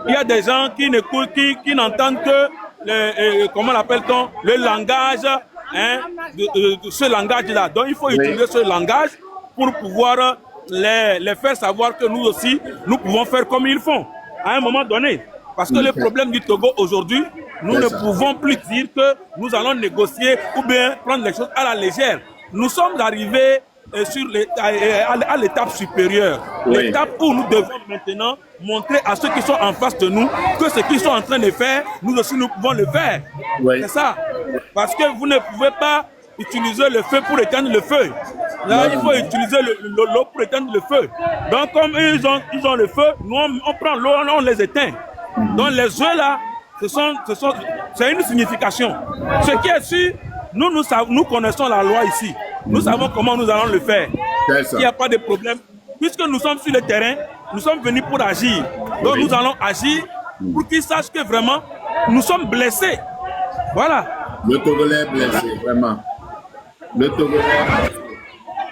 B: il y a des gens qui n'écoutent, qui n'entendent que, comment l'appelle-t-on, le langage, de ce langage-là. Donc il faut utiliser ce langage pour pouvoir les faire savoir que nous aussi, nous pouvons faire comme ils font, à un moment donné. Parce que le problème du Togo aujourd'hui, nous ne pouvons plus dire que nous allons négocier ou bien prendre les choses à la légère. Nous sommes arrivés à l'étape supérieure. L'étape où nous devons maintenant montrer à ceux qui sont en face de nous que ce qu'ils sont en train de faire, nous aussi nous pouvons le faire. C'est ça. Parce que vous ne pouvez pas utiliser le feu pour éteindre le feu. Là, il faut utiliser l'eau pour éteindre le feu. Donc, comme ils ont le feu, nous, on prend l'eau, on les éteint. Donc, les œufs là, c'est une signification. Ce qui est sûr, nous connaissons la loi ici. Nous savons comment nous allons le faire. Il n'y a pas de problème. Puisque nous sommes sur le terrain, nous sommes venus pour agir. Donc, nous allons agir pour qu'ils sachent que vraiment, nous sommes blessés. Voilà.
A: Le Togolais est blessé, vraiment. Le Togolais est blessé.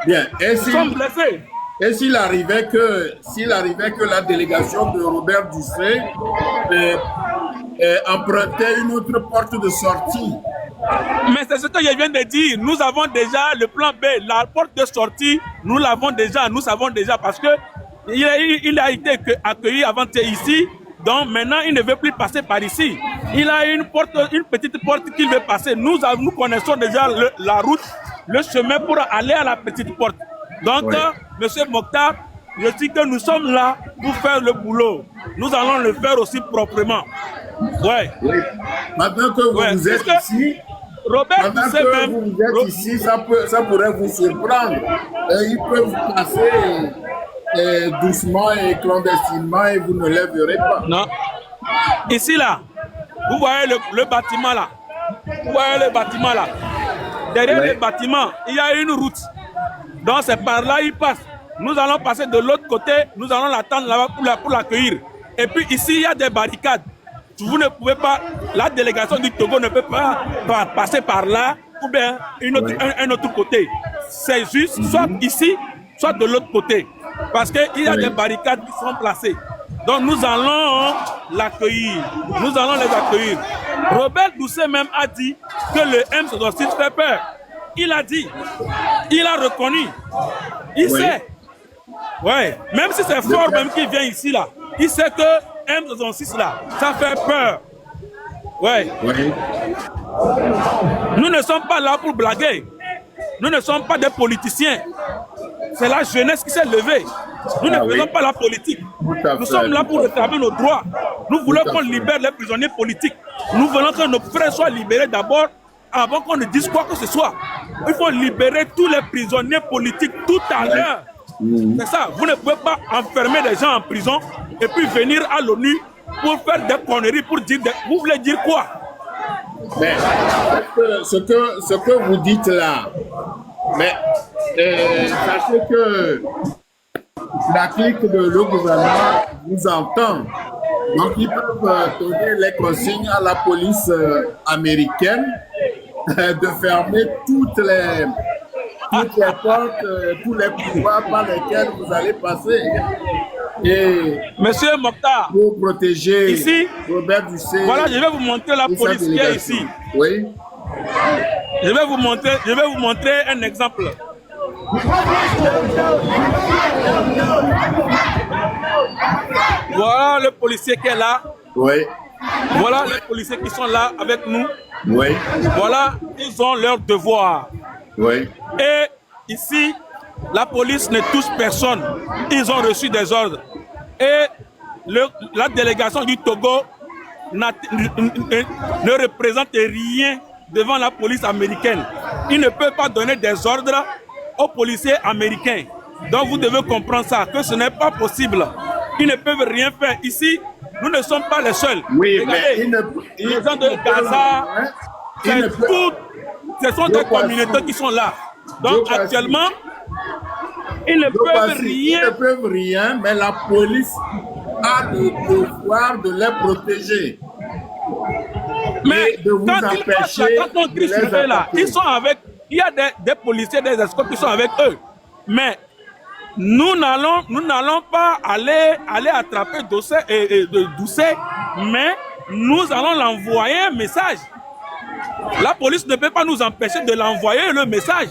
A: Bien.
B: Nous sommes blessés.
A: Et s'il arrivait que la délégation de Robert Doucet empruntait une autre porte de sortie?
B: Mais c'est ce que je viens de dire. Nous avons déjà le plan B. La porte de sortie, nous l'avons déjà. Nous savons déjà parce que il a été accueilli avant ici. Donc maintenant, il ne veut plus passer par ici. Il a une petite porte qu'il veut passer. Nous connaissons déjà la route, le chemin pour aller à la petite porte. Donc, Monsieur Mokhtar, je dis que nous sommes là pour faire le boulot. Nous allons le faire aussi proprement.
A: Maintenant que vous êtes ici,
B: Robert Doucet même.
A: Vous êtes ici, ça pourrait vous surprendre. Ils peuvent vous passer doucement et clandestinement et vous ne les verrez pas.
B: Non. Ici, là, vous voyez le bâtiment là. Vous voyez le bâtiment là. Derrière le bâtiment, il y a une route. Donc c'est par là il passe. Nous allons passer de l'autre côté, nous allons l'attendre là-bas pour l'accueillir. Et puis ici, il y a des barricades. Vous ne pouvez pas, la délégation du Togo ne peut pas passer par là ou bien un autre côté. C'est juste soit ici, soit de l'autre côté. Parce qu'il y a des barricades qui sont placées. Donc nous allons l'accueillir. Nous allons les accueillir. Robert Doucet même a dit que le M66 fait peur. Il a dit. Il a reconnu. Il sait. Ouais. Même si c'est fort même qui vient ici là. Il sait que M66 là, ça fait peur. Ouais. Nous ne sommes pas là pour blaguer. Nous ne sommes pas des politiciens. C'est la jeunesse qui s'est levée. Nous ne faisons pas la politique. Nous sommes là pour réclamer nos droits. Nous voulons qu'on libère les prisonniers politiques. Nous voulons que nos frères soient libérés d'abord avant qu'on ne dise quoi que ce soit. Il faut libérer tous les prisonniers politiques tout à l'heure. C'est ça. Vous ne pouvez pas enfermer les gens en prison et puis venir à l'ONU pour faire des conneries, pour dire... Vous voulez dire quoi?
A: Mais ce que vous dites là, mais sachez que la clique de le gouvernement vous entend. Donc ils peuvent donner les consignes à la police américaine de fermer toutes les portes, tous les pouvoirs par lesquels vous allez passer. Et
B: Monsieur Mokhtar,
A: pour protéger
B: ici,
A: Robert Doucet.
B: Voilà, je vais vous montrer la police qui est ici.
A: Oui.
B: Je vais vous montrer un exemple. Voilà le policier qui est là.
A: Oui.
B: Voilà les policiers qui sont là avec nous.
A: Oui.
B: Voilà, ils ont leur devoir.
A: Oui.
B: Et ici, la police ne touche personne. Ils ont reçu des ordres. Et la délégation du Togo ne représente rien devant la police américaine. Ils ne peuvent pas donner des ordres aux policiers américains. Donc vous devez comprendre ça, que ce n'est pas possible. Ils ne peuvent rien faire. Ici, nous ne sommes pas les seuls.
A: Oui,
B: regardez,
A: mais
B: les gens de Gaza, ce sont des communautés qui sont là. Donc actuellement, ils ne peuvent rien.
A: Ils ne peuvent rien, mais la police a le devoir de les protéger.
B: Mais
A: de vous
B: quand ils passent là, quand on crie sur eux là, ils sont avec, il y a des policiers, des escortes qui sont avec eux. Mais nous n'allons pas aller attraper Doucet, mais nous allons l'envoyer un message. La police ne peut pas nous empêcher de l'envoyer le message.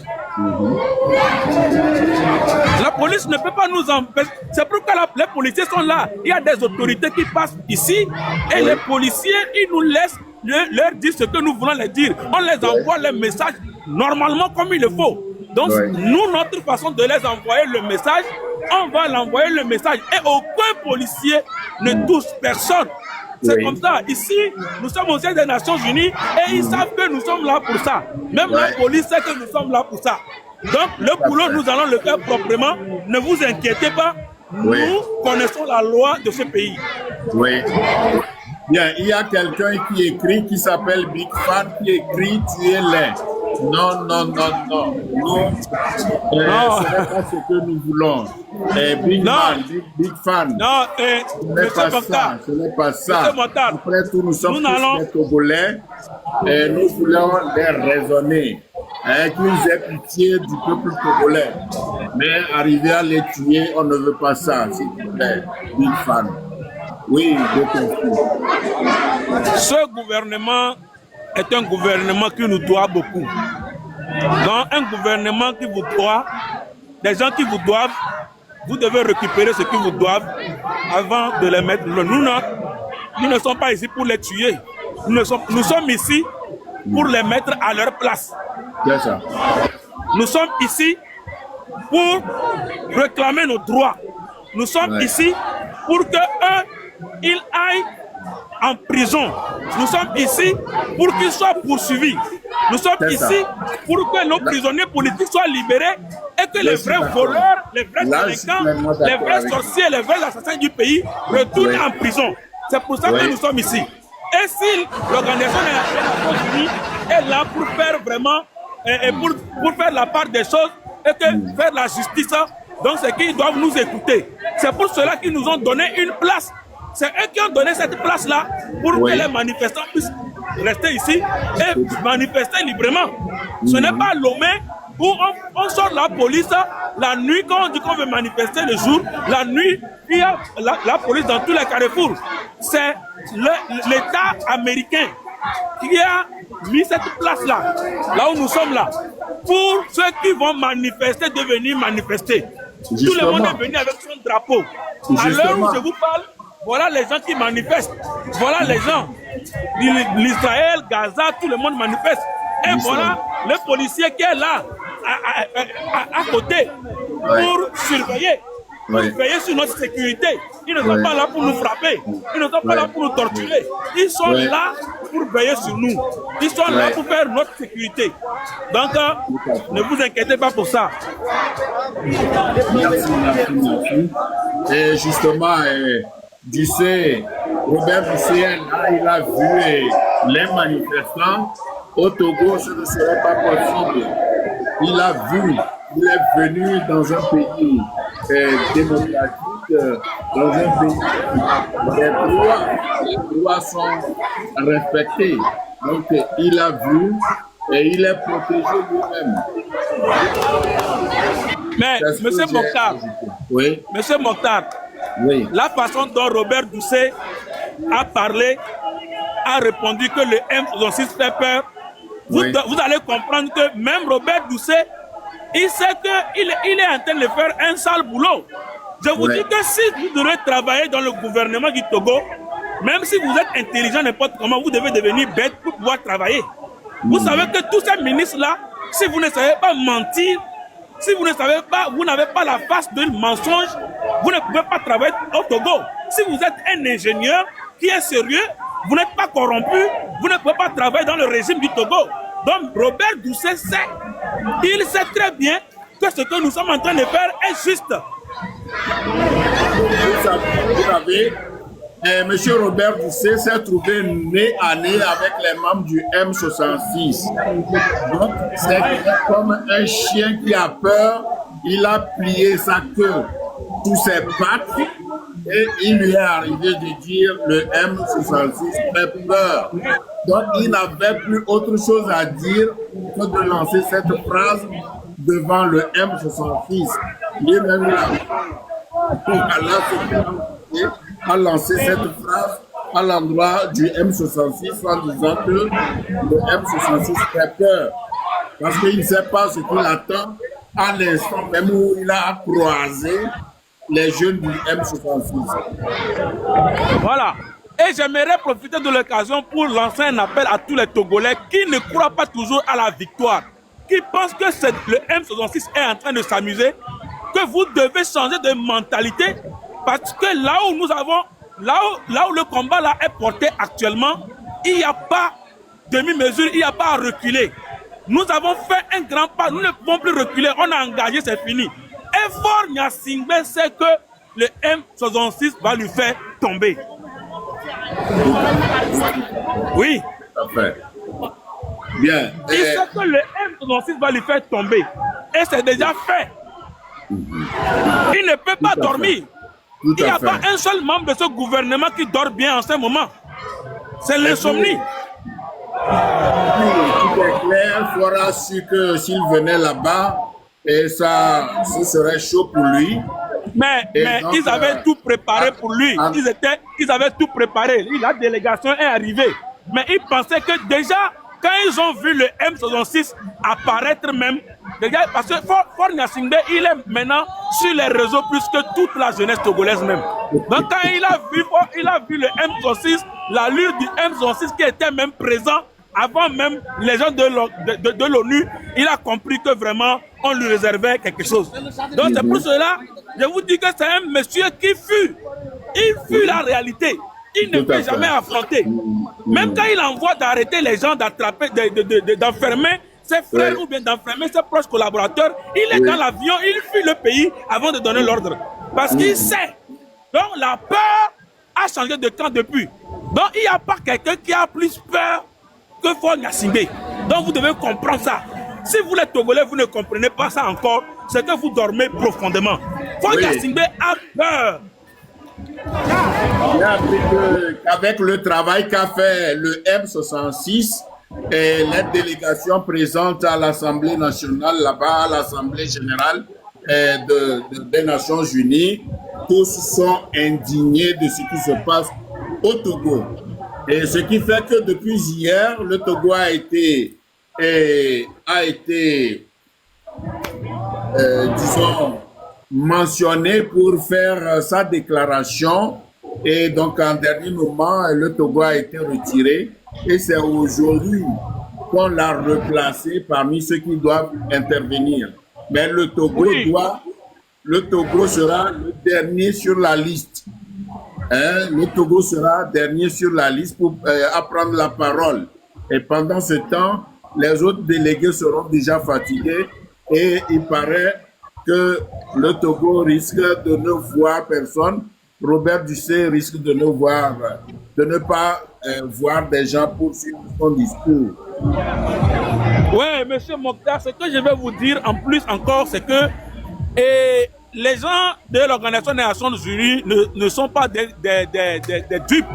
B: La police ne peut pas nous empêcher. C'est pourquoi les policiers sont là. Il y a des autorités qui passent ici et les policiers, ils nous laissent leur dire ce que nous voulons leur dire. On les envoie les messages normalement comme il le faut. Donc, nous, notre façon de les envoyer le message, on va l'envoyer le message. Et aucun policier ne touche personne. C'est comme ça. Ici, nous sommes au sein des Nations Unies et ils savent que nous sommes là pour ça. Même la police sait que nous sommes là pour ça. Donc, le boulot, nous allons le faire proprement. Ne vous inquiétez pas. Nous connaissons la loi de ce pays.
A: Oui. Bien, il y a quelqu'un qui écrit, qui s'appelle Big Fan, qui écrit « tuez-les ». Non. Ce n'est pas ce que nous voulons. Big Fan.
B: Non,
A: ce n'est pas ça. Après tout, nous sommes tous des Togolais et nous voulons les raisonner. Qu'ils aient pitié du peuple togolais. Mais arriver à les tuer, on ne veut pas ça, s'il vous plaît. Big Fan. Oui, je comprends.
B: Ce gouvernement est un gouvernement qui nous doit beaucoup. Dans un gouvernement qui vous doit, des gens qui vous doivent, vous devez récupérer ce qu'ils vous doivent avant de les mettre. Nous ne sommes pas ici pour les tuer. Nous sommes ici pour les mettre à leur place.
A: Ça.
B: Nous sommes ici pour réclamer nos droits. Nous sommes ici pour qu'eux, ils aillent en prison. Nous sommes ici pour qu'ils soient poursuivis. Nous sommes ici pour que nos prisonniers politiques soient libérés et que les vrais voleurs, les vrais délinquants, les vrais sorciers, les vrais assassins du pays retournent en prison. C'est pour ça que nous sommes ici. Et si l'Organisation des Nations Unies est là pour faire vraiment, pour faire la part des choses et que faire la justice, donc c'est qu'ils doivent nous écouter. C'est pour cela qu'ils nous ont donné une place. C'est eux qui ont donné cette place-là pour que les manifestants puissent rester ici et manifester librement. Ce n'est pas Lomé où on sort la police la nuit quand on dit qu'on veut manifester le jour. La nuit, il y a la police dans tous les carrefours. C'est l'État américain qui a mis cette place-là, là où nous sommes là, pour ceux qui vont manifester de venir manifester. Tout le monde est venu avec son drapeau. À l'heure où je vous parle, voilà les gens qui manifestent. Voilà les gens. L'Israël, Gaza, tout le monde manifeste. Et voilà le policier qui est là, à côté, pour surveiller. Pour veiller sur notre sécurité. Ils ne sont pas là pour nous frapper. Ils ne sont pas là pour nous torturer. Ils sont là pour veiller sur nous. Ils sont là pour faire notre sécurité. Donc, ne vous inquiétez pas pour ça.
A: Merci. Et justement, Ducé, Robert Ducé, là, il a vu les manifestants. Au Togo, ce ne serait pas possible. Il a vu, il est venu dans un pays démocratique, dans un pays où les droits sont respectés. Donc, il a vu et il est protégé lui-même.
B: Mais, M. Mokhtar, Monsieur Mokhtar, la façon dont Robert Ducé a parlé, a répondu que le M66 fait peur, vous allez comprendre que même Robert Ducé, il sait qu'il est en train de faire un sale boulot. Je vous dis que si vous devez travailler dans le gouvernement du Togo, même si vous êtes intelligent n'importe comment, vous devez devenir bête pour pouvoir travailler. Vous savez que tous ces ministres-là, si vous ne savez pas mentir, si vous ne savez pas, vous n'avez pas la face d'un mensonge, vous ne pouvez pas travailler au Togo. Si vous êtes un ingénieur qui est sérieux, vous n'êtes pas corrompu, vous ne pouvez pas travailler dans le régime du Togo. Donc Robert Ducé sait, il sait très bien que ce que nous sommes en train de faire est juste.
A: Vous savez, Monsieur Robert Ducé s'est trouvé nez à nez avec les membres du M66. Donc, c'est comme un chien qui a peur, il a plié sa queue sous ses pattes et il lui est arrivé de dire le M66 fait peur. Donc, il n'avait plus autre chose à dire que de lancer cette phrase devant le M66. Lui-même, a lancé cette phrase à l'endroit du M66 en disant que le M66 fait peur. Parce qu'il ne sait pas ce qu'il attend à l'instant même où il a croisé les jeunes du M66.
B: Voilà. Et j'aimerais profiter de l'occasion pour lancer un appel à tous les Togolais qui ne croient pas toujours à la victoire, qui pensent que le M66 est en train de s'amuser, que vous devez changer de mentalité parce que là où nous avons, là où le combat là est porté actuellement, il n'y a pas demi-mesure, il n'y a pas à reculer. Nous avons fait un grand pas, nous ne pouvons plus reculer, on a engagé, c'est fini. Et Faure Gnassingbé sait que le M66 va lui faire tomber. Oui.
A: Parfait. Bien.
B: Il sait que le M66 va lui faire tomber. Et c'est déjà fait. Il ne peut pas dormir. Il n'y a pas un seul membre de ce gouvernement qui dort bien en ce moment. C'est l'insomnie.
A: Tout est clair, il faudra su que s'il venait là-bas, et ça, ce serait chaud pour lui.
B: Mais donc, ils avaient tout préparé pour lui. Ils avaient tout préparé. La délégation est arrivée. Mais ils pensaient que déjà, quand ils ont vu le M66 apparaître même, déjà, parce que Faure Gnassingbé, il est maintenant sur les réseaux plus que toute la jeunesse togolaise même. Donc quand il a vu le M66, l'allure du M66 qui était même présent avant même les gens de l'ONU, il a compris que vraiment on lui réservait quelque chose. Donc c'est pour cela, je vous dis que c'est un monsieur qui fuit. Il fuit la réalité. il ne peut jamais affronter. Même quand il envoie d'arrêter les gens, d'attraper, d'enfermer ses frères ou bien d'enfermer ses proches collaborateurs, il est dans l'avion, il fuit le pays avant de donner l'ordre. Parce qu'il sait. Donc la peur a changé de camp depuis. Donc il n'y a pas quelqu'un qui a plus peur que Faure Gnassingbé. Donc vous devez comprendre ça. Si vous les Togolais, vous ne comprenez pas ça encore, c'est que vous dormez profondément. Faure Gnassingbé a peur.
A: Avec le travail qu'a fait le M66 et les délégations présentes à l'Assemblée nationale, là-bas, à l'Assemblée générale des Nations Unies, tous sont indignés de ce qui se passe au Togo. Et ce qui fait que depuis hier, le Togo a été disons, mentionné pour faire sa déclaration. Et donc, en dernier moment, le Togo a été retiré. Et c'est aujourd'hui qu'on l'a replacé parmi ceux qui doivent intervenir. Mais le Togo sera le dernier sur la liste. Le Togo sera dernier sur la liste pour prendre la parole. Et pendant ce temps, les autres délégués seront déjà fatigués. Et il paraît que le Togo risque de ne voir personne. Robert Dussé risque de ne pas voir des gens poursuivre son discours.
B: Oui, monsieur Mokhtar, ce que je vais vous dire en plus encore, c'est que les gens de l'Organisation des Nations Unies ne sont pas des dupes.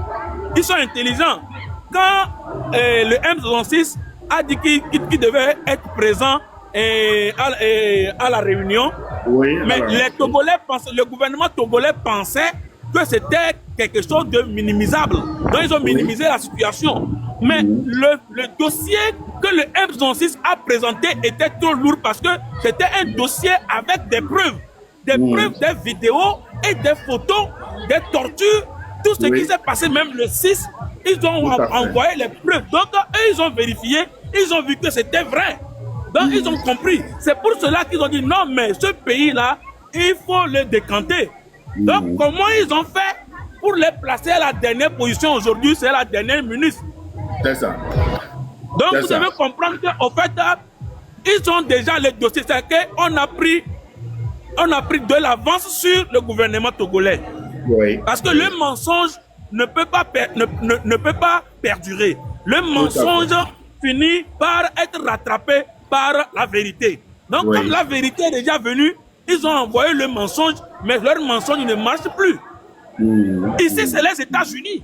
B: Ils sont intelligents. Quand le M66 a dit qu'il devait être présent à la réunion, mais les Togolais le gouvernement togolais pensait que c'était quelque chose de minimisable. Donc ils ont minimisé la situation. Mais le dossier que le M66 a présenté était trop lourd parce que c'était un dossier avec des preuves. Des preuves, des vidéos et des photos, des tortures, tout ce qui s'est passé même le 6, ils ont envoyé les preuves. Donc eux, ils ont vérifié, ils ont vu que c'était vrai. Donc ils ont compris. C'est pour cela qu'ils ont dit non, mais ce pays-là, il faut le décanter. Donc comment ils ont fait pour les placer à la dernière position aujourd'hui, c'est la dernière minute.
A: C'est ça.
B: Donc vous devez comprendre qu'en fait, ils ont déjà les dossiers. C'est qu'on a pris de l'avance sur le gouvernement togolais.
A: Oui.
B: Parce que le mensonge ne peut pas perdurer. Le mensonge finit par être rattrapé par la vérité. Donc, comme la vérité est déjà venue, ils ont envoyé le mensonge, mais leur mensonge ne marche plus. Ici, c'est les États-Unis.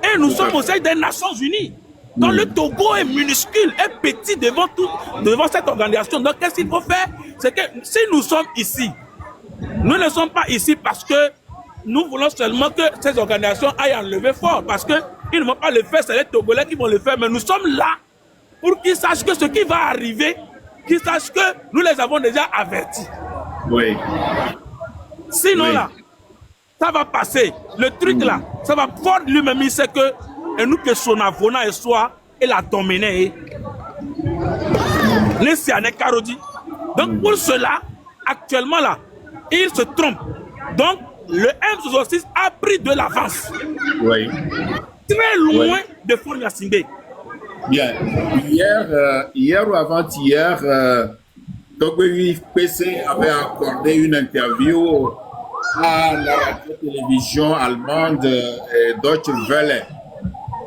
B: Et nous sommes au sein des Nations Unies. Donc, le Togo est minuscule, est petit devant cette organisation. Donc, qu'est-ce qu'il faut faire? C'est que si nous sommes ici, nous ne sommes pas ici parce que nous voulons seulement que ces organisations aillent enlever fort. Parce qu'ils ne vont pas le faire, c'est les Togolais qui vont le faire. Mais nous sommes là pour qu'ils sachent que ce qui va arriver, qu'ils sachent que nous les avons déjà avertis.
A: Oui.
B: Sinon là, ça va passer. Le truc là, ça va fort lui-même, il sait que et nous que son avona et soit et la dominé. Les Siané Karodi. Donc pour cela, actuellement là, il se trompe. Donc le M66 a pris de l'avance.
A: Oui.
B: Très loin de Faure Gnassingbé.
A: Bien. Hier ou avant-hier, Togo PC avait accordé une interview à la radio-télévision allemande Deutsche Welle.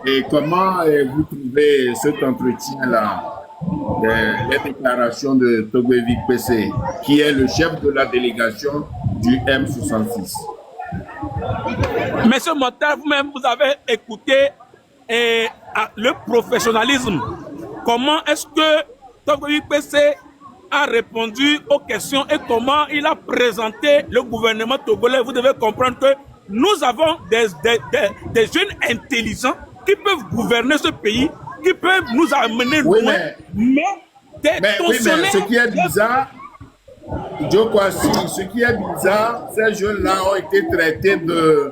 A: Et comment vous trouvez cet entretien-là, les déclarations de Togwevik PC, qui est le chef de la délégation du M66?
B: Monsieur Mokhtar, vous-même, vous avez écouté le professionnalisme. Comment est-ce que Togwevik PC a répondu aux questions et comment il a présenté le gouvernement togolais? Vous devez comprendre que nous avons des jeunes intelligents qui peuvent gouverner ce pays, qui peuvent nous amener loin. Mais
A: ce qui est bizarre, Joe Kwasi, ce qui est bizarre, ces jeunes-là ont été traités de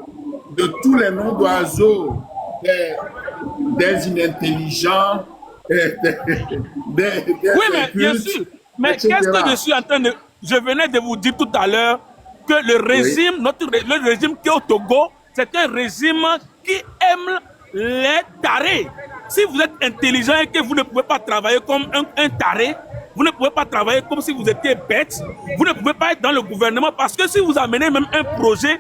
A: tous les noms d'oiseaux, des inintelligents, des
B: oui, mais bien sûr. Mais qu'est-ce que je suis en train de... Je venais de vous dire tout à l'heure que le régime, le régime qui est au Togo, c'est un régime qui aiment les tarés. Si vous êtes intelligent et que vous ne pouvez pas travailler comme un taré, vous ne pouvez pas travailler comme si vous étiez bête, vous ne pouvez pas être dans le gouvernement parce que si vous amenez même un projet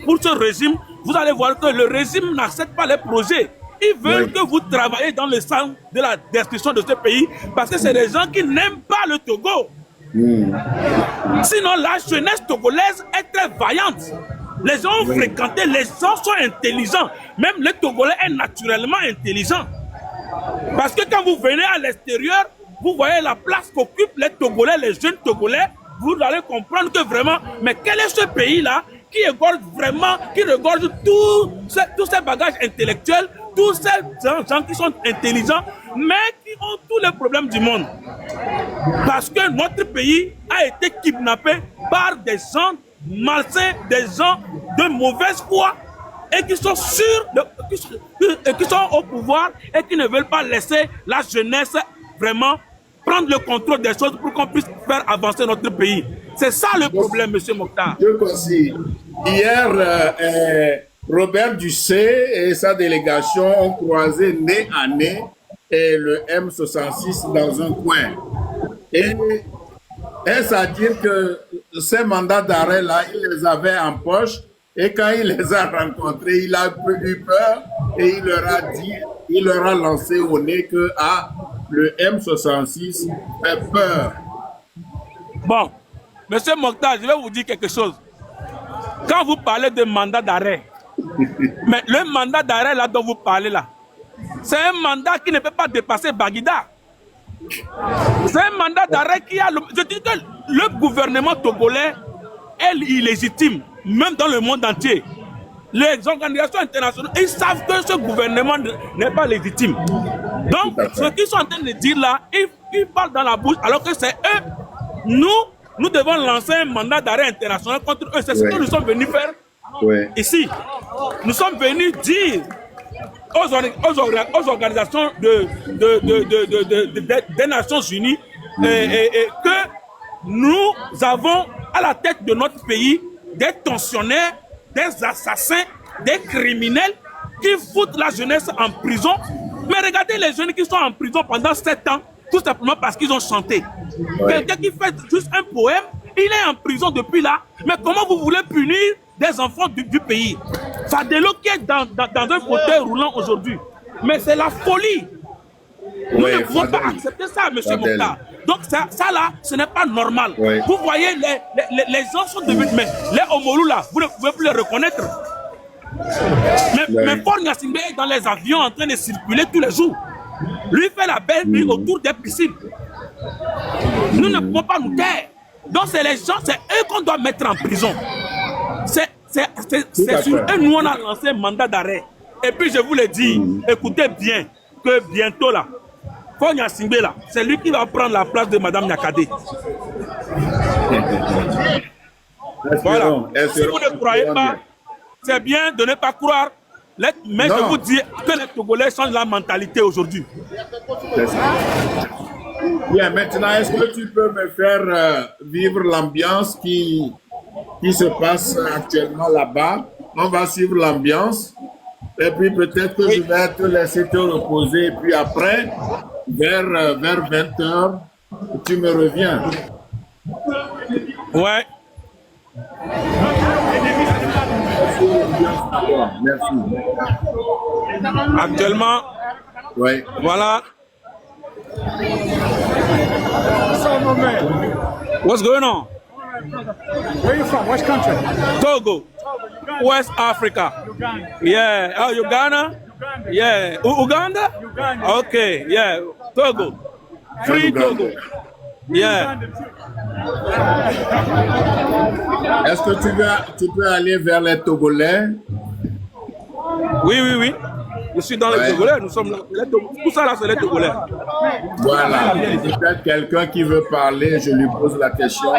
B: pour ce régime, vous allez voir que le régime n'accepte pas les projets. Ils veulent que vous travaillez dans le sens de la destruction de ce pays parce que c'est des gens qui n'aiment pas le Togo. Sinon, la jeunesse togolaise est très vaillante. Les gens ont fréquenté, les gens sont intelligents. Même les Togolais est naturellement intelligent. Parce que quand vous venez à l'extérieur, vous voyez la place qu'occupent les Togolais, les jeunes Togolais, vous allez comprendre que vraiment, mais quel est ce pays-là qui égorge vraiment, qui regorge tous ces bagages intellectuels, tous ces gens qui sont intelligents, mais qui ont tous les problèmes du monde. Parce que notre pays a été kidnappé par des gens malsains, des gens de mauvaise foi et qui sont sûrs, qui sont au pouvoir et qui ne veulent pas laisser la jeunesse vraiment prendre le contrôle des choses pour qu'on puisse faire avancer notre pays. C'est ça le problème, M. Mokhtar.
A: Je considère. Hier, Robert Ducé et sa délégation ont croisé nez à nez le M66 dans un coin. Et est-ce à dire que ces mandats d'arrêt-là, il les avait en poche et quand il les a rencontrés, il a eu peur et il leur a lancé au nez que le M66 fait peur.
B: Bon, M. Mokhtar, je vais vous dire quelque chose. Quand vous parlez de mandat d'arrêt, mais le mandat d'arrêt là dont vous parlez là, c'est un mandat qui ne peut pas dépasser Baguida. C'est un mandat d'arrêt qui a... Je dis que le gouvernement togolais est illégitime, même dans le monde entier. Les organisations internationales, ils savent que ce gouvernement n'est pas légitime. Donc, ce qu'ils sont en train de dire là, ils parlent dans la bouche, alors que c'est eux. Nous devons lancer un mandat d'arrêt international contre eux. C'est ce que nous sommes venus faire ici. Nous sommes venus dire aux organisations des Nations Unies que nous avons à la tête de notre pays des tensionnaires, des assassins, des criminels qui foutent la jeunesse en prison. Mais regardez les jeunes qui sont en prison pendant 7 ans, tout simplement parce qu'ils ont chanté. Quelqu'un qui fait juste un poème, il est en prison depuis là. Mais comment vous voulez punir des enfants du pays? Fadelo qui est dans un fauteuil roulant aujourd'hui. Mais c'est la folie. Nous ne pouvons pas accepter ça, M. Mokhtar. Donc ça là, ce n'est pas normal. Vous voyez, les gens sont devenus... Mais les Omolou là, vous ne pouvez plus les reconnaître. Mais Paul Gnassingbé est dans les avions en train de circuler tous les jours. Lui fait la belle vie autour des piscines. Nous ne pouvons pas nous taire. Donc c'est les gens, c'est eux qu'on doit mettre en prison. C'est sur eux nous on a lancé un mandat d'arrêt. Et puis je vous le dis, écoutez bien, que bientôt là, Paul Gnassingbé là, c'est lui qui va prendre la place de Madame Nyakadé. Voilà. Si vous ne croyez pas, c'est bien de ne pas croire. Mais je vous dis que les Togolais changent la mentalité aujourd'hui.
A: Bien, maintenant, est-ce que tu peux me faire vivre l'ambiance qui se passe actuellement là-bas? On va suivre l'ambiance. Et puis peut-être que je vais te laisser te reposer. Et puis après, vers 20h, tu me reviens.
B: Ouais.
A: Merci.
B: Actuellement, voilà. What's going on?
C: Where are you from? Which country?
B: Togo. West Africa.
C: Uganda.
B: Yeah. Oh, Uganda? Yeah. Uganda?
C: Uganda.
B: Okay. Yeah. Togo. Free Togo. Yeah.
A: Est-ce que tu peux aller vers les Togolais?
B: Oui. Je suis dans les Togolais. Nous sommes là. Tout ça là, c'est les Togolais.
A: Voilà. Peut-être quelqu'un qui veut parler, je lui pose la question.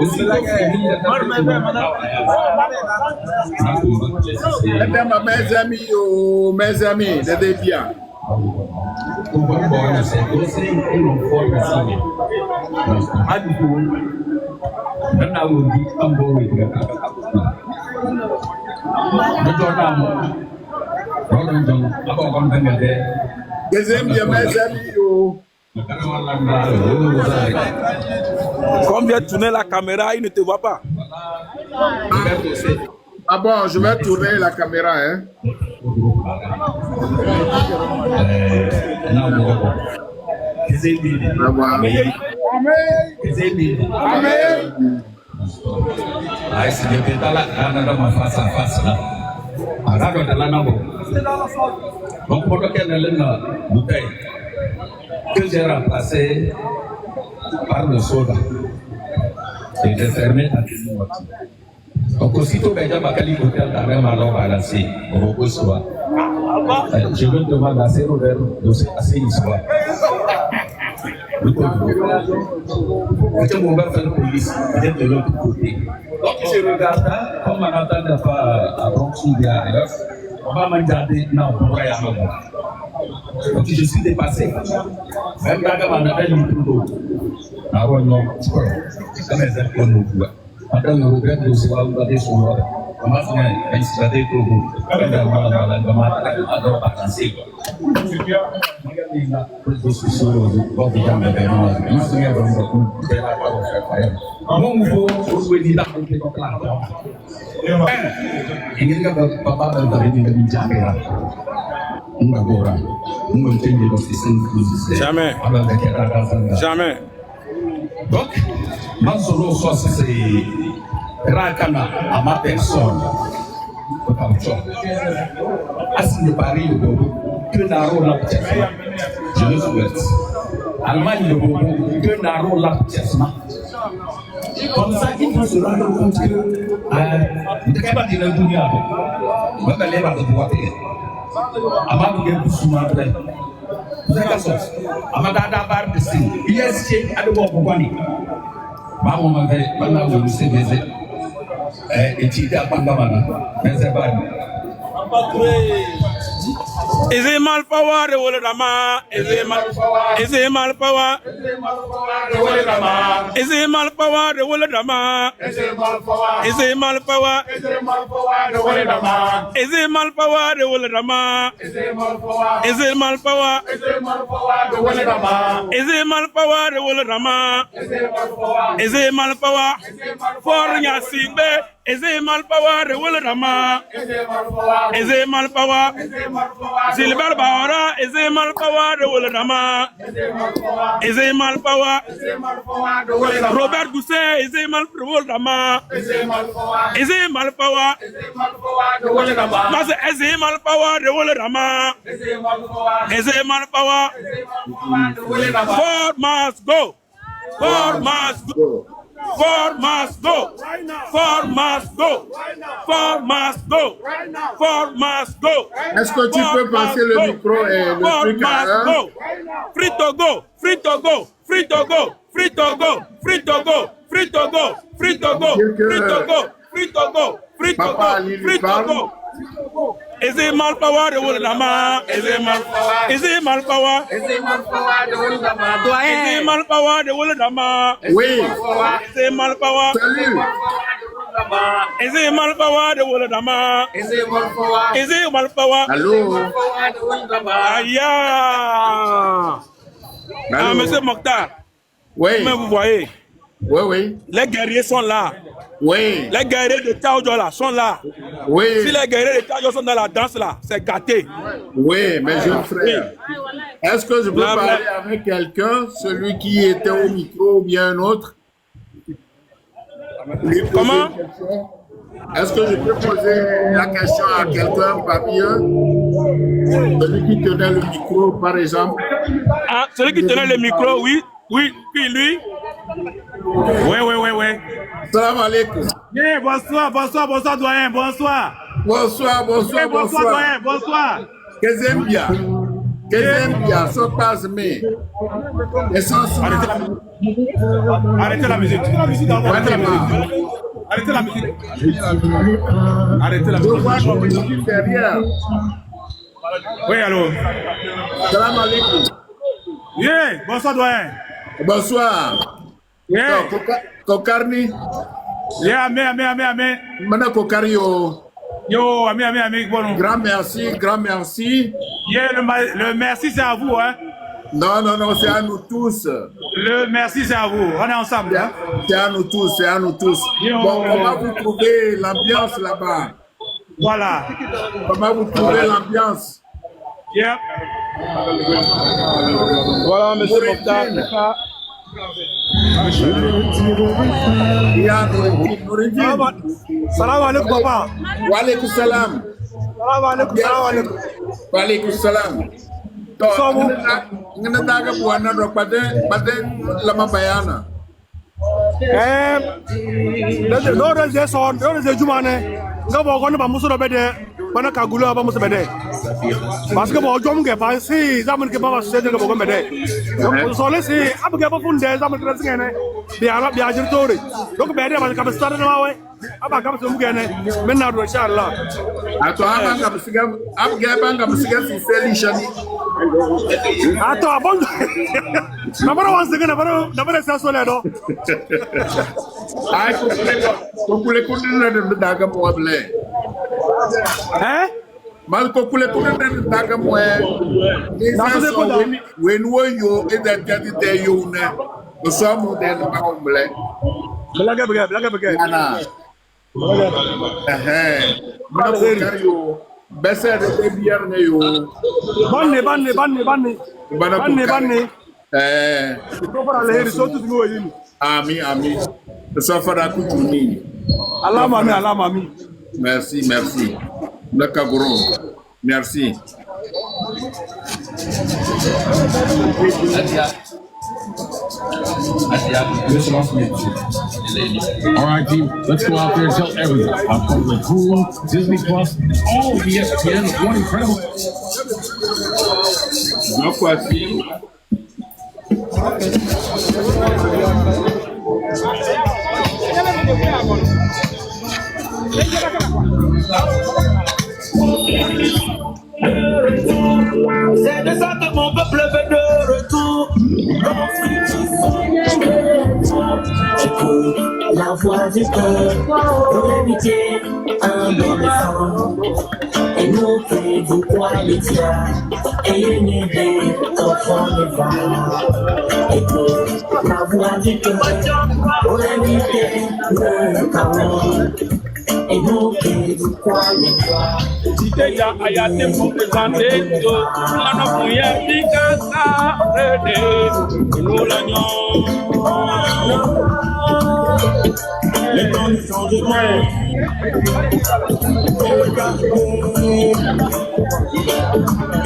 A: Mes amis, c'est bien. Deuxième bien, mes amis.
B: Comme vient tourner la caméra, il ne te voit pas.
A: Ah bon, je vais tourner la caméra, hein.
F: Que j'ai remplacé par le soda. Et j'ai fermé à 10 mois. Donc aussitôt que j'ai Bakali Hotel a même alors balancé au soir. Je veux demander à ces rouverts de assez histoire. Quand on va faire la police, il est de l'autre côté. Donc je regarde, comme on n'entend pas à Bronxville et à Neuf, on va me garder dans le bois et à l'homme. Donc je suis dépassé. Même quand on appelle une trou d'eau. Ah ouais, non, c'est pas comme les ailes qu'on nous voit. Quand on regarde le soir, on va des soirs. On va faire un installé trop beau. Quand on va alors balancer.
B: Jamais. Jamais.
F: Donc, ma solo soit c'est Rakana à ma personne. Assis de Paris, le Bobo, que Naro la je le souhaite. Allemagne, le Bobo, que Naro la comme ça, il faut se rendre compte que vous êtes capable de dire vous allez pas de boîte. Avant de vous soumettre, vous êtes à sauce. Avant d'avoir des signes, il y a ce qui est à de bon pour gagner. Maman m'avait maintenant vous le savez. Et tu es à Pandamana, mais c'est pas.
B: Is it mal power the whole Rama? Is it mal power? Is it mal power? Is it mal power the whole Rama? Is it mal power? Is it mal power? Is it mal power the whole Rama? Is it mal power the whole Rama? Is it mal power? Is it mal power? Is it mal power the whole Rama? Is it mal power the whole Rama? Is it mal power? Is it mal power? For Nyasingbe. Is it mal power the whole Rama? Is it mal power? Silver Baora, is it mal power the whole Rama? Is it mal power? Robert Gousset, is it mal power the Rama? Is it mal power? Is it mal power the whole Rama? Is it mal power? Ford must go. Ford must go. Ford must go. Ford must go. Ford must go. Ford must go.
A: Est-ce que tu peux passer le micro et le truc à eux?
B: Free to go. Free to go. Free to go. Free to go. Free to go. Free to go. Free to go. Free to go. Free to go. Free to go. Free to go. Is it mal power the whole Rama? Is it mal power? Is it mal power? Is it mal power the whole Rama? Is it mal power the whole Rama?
A: Oui.
B: Is it mal power?
A: Salut.
B: Is it mal power the whole Rama? Is it mal power? Is it mal power?
A: Allô.
B: Aya. Ah, monsieur Mokhtar.
A: Oui.
B: Mais vous voyez.
A: Oui, oui.
B: Les guerriers sont là.
A: Oui.
B: Les guerriers de Taojo là sont là.
A: Oui.
B: Si les guerriers de Taojo sont dans la danse là, c'est gâté.
A: Oui, mes jeunes frères. Est-ce que je peux parler avec quelqu'un, celui qui était au micro ou bien un autre?
B: Comment?
A: Est-ce que je peux poser la question à quelqu'un parmi eux? Celui qui tenait le micro, par exemple.
B: Ah, celui qui tenait le micro, oui. Oui, puis lui. Oui.
A: Salam alaikum.
C: Yeah, bonsoir, doyen, bonsoir.
A: Bonsoir.
C: Doyen, bonsoir.
A: Qu'est-ce que bien? Kezembia, Sopazme.
G: Arrêtez la musique. Arrêtez la musique. Arrêtez la musique.
A: Je vois qu'on est derrière.
G: Oui, allô.
A: Salam alaikum.
G: Yeah, bonsoir, doyen.
A: Bonsoir.
G: Yeah.
A: Kokarni.
G: Yeah, amen.
A: Mana Kokari yo.
G: Yo, amen, bon.
A: Grand merci.
G: Yeah, le merci, c'est à vous, hein.
A: Non, c'est à nous tous.
G: Le merci, c'est à vous. On est ensemble, hein.
A: C'est à nous tous.
G: Yo.
A: Bon, comment vous trouvez l'ambiance là-bas?
G: Voilà.
A: Comment vous trouvez l'ambiance?
G: Yeah.
C: Voilà, monsieur Mokhtar.
G: Salam alaikum, papa.
A: Wa alaikum salam. Ngana daga buana do pade lama bayana.
G: No de son, no de jumane. Ngabo ko ba muso do bede, bana ka gulo ba muso bede. Parce que bo jom ke pa si zaman ke ba se de ko bede. Donc so le si ab ke ba funde zaman ke ngene. Bi ara bi ajir tori. Donc bede ba ka start na mawe. Aba ka so mu gene. Menna do inshallah.
A: Ato abanga musiga si seli shani.
G: Ato abon. Nabara once again nabara sa so le do.
A: Ai kokule kudina de daga mo able. Mal kokule kudina de daga mo e. When yo e da jadi te yo ne. O so mo de ba omble.
G: Blaga.
A: Ana. Mana kokari yo. Bese de bier ne yo.
G: Banne.
A: Ko para le heri so tu no yin. Ami. Ça fera coutume.
G: Allah mami.
A: Merci. Le Cagoron. Merci.
H: All right, team, let's go out there and tell everyone about the Hulu, Disney Plus, all of ESPN, one incredible.
I: C'est de ça que mon peuple veut de retour. J'écoute la voix du cœur pour éviter un bon effort. Et nous qui vous croyez tiens, ayez une idée au fond des vagues. Écoute la voix du cœur pour éviter le chaos. Et nous qui vous croyez pas.
B: Déjà, ayate pour présenter tout la nouvelle Picasso, nous l'agneau.
I: Le temps du changement.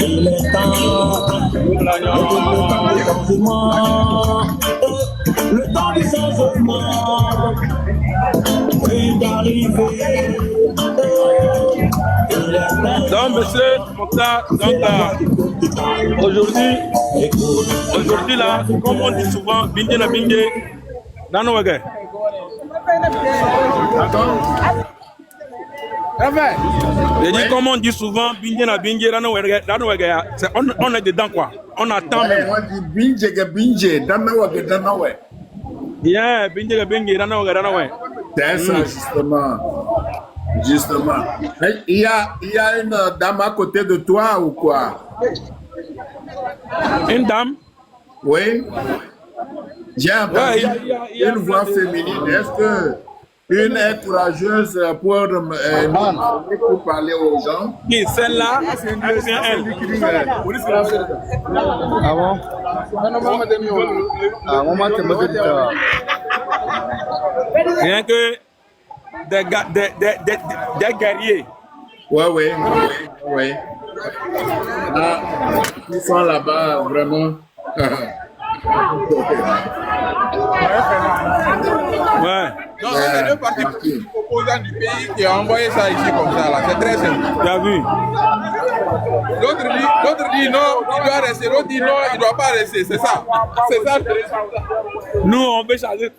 I: Il est temps. Le temps du changement.
B: Donc, monsieur Mokhtar, aujourd'hui là, comme on dit souvent, Bindé na Bindé, dans nos wagons. J'ai dit, comme on dit souvent, Bindé na Bindé, dans nos wagons, on est dedans quoi, on attend même.
A: On dit Bindé, dans nos wagons.
B: Yeah, Bindé, dans nos wagons.
A: C'est ça, justement. Il y a une dame à côté de toi ou quoi?
B: Une dame?
A: Oui. J'ai entendu une voix féminine. Est-ce que une est courageuse pour parler aux gens?
B: Qui, celle-là? C'est elle.
C: Ah bon?
B: Rien que des guerriers.
A: Oui. Ah, ils sont là-bas, vraiment.
B: Ouais.
C: Donc, c'est deux partis opposants du pays qui ont envoyé ça ici comme ça, là. C'est très simple.
B: Tu as vu?
J: L'autre dit non, il doit rester. L'autre dit non, il ne doit pas rester. C'est ça. C'est ça.
B: Nous, on veut changer.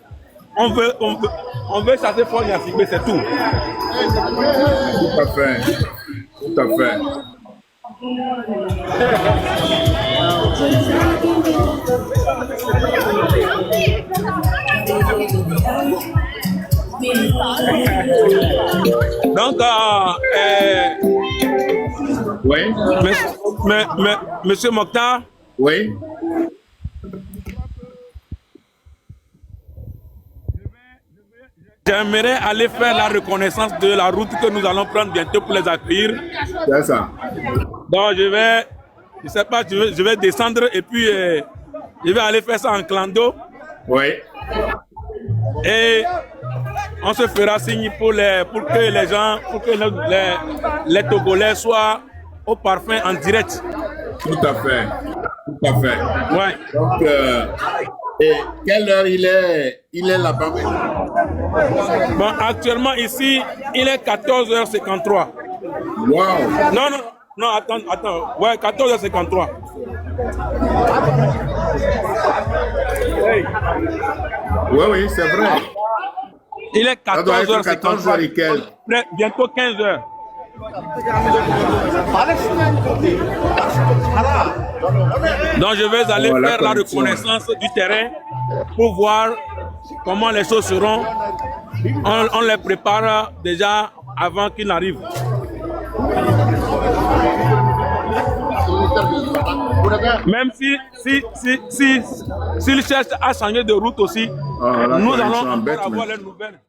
B: On veut chasser Fort Gnassingbé, c'est tout.
A: Tout à fait. Tout à fait.
B: Donc,
A: oui.
B: Monsieur Mokhtar.
A: Oui.
B: J'aimerais aller faire la reconnaissance de la route que nous allons prendre bientôt pour les accueillir.
A: C'est ça.
B: Donc je sais pas, je vais descendre et puis je vais aller faire ça en clando.
A: Oui.
B: Et on se fera signe pour que les gens, pour que les Togolais soient au parfum en direct.
A: Tout à fait. Tout à fait.
B: Ouais.
A: Donc, et quelle heure il est là-bas?
B: Bon, actuellement ici, il est 14h53.
A: Wow.
B: Non, attends. Ouais, 14h53.
A: Hey. Oui, c'est vrai.
B: Il est
A: 14h53.
B: Bientôt 15h. Donc je vais aller faire la reconnaissance du terrain pour voir comment les choses seront. On les prépare déjà avant qu'ils n'arrivent. Même s'ils cherchent à changer de route aussi, nous allons avoir les nouvelles.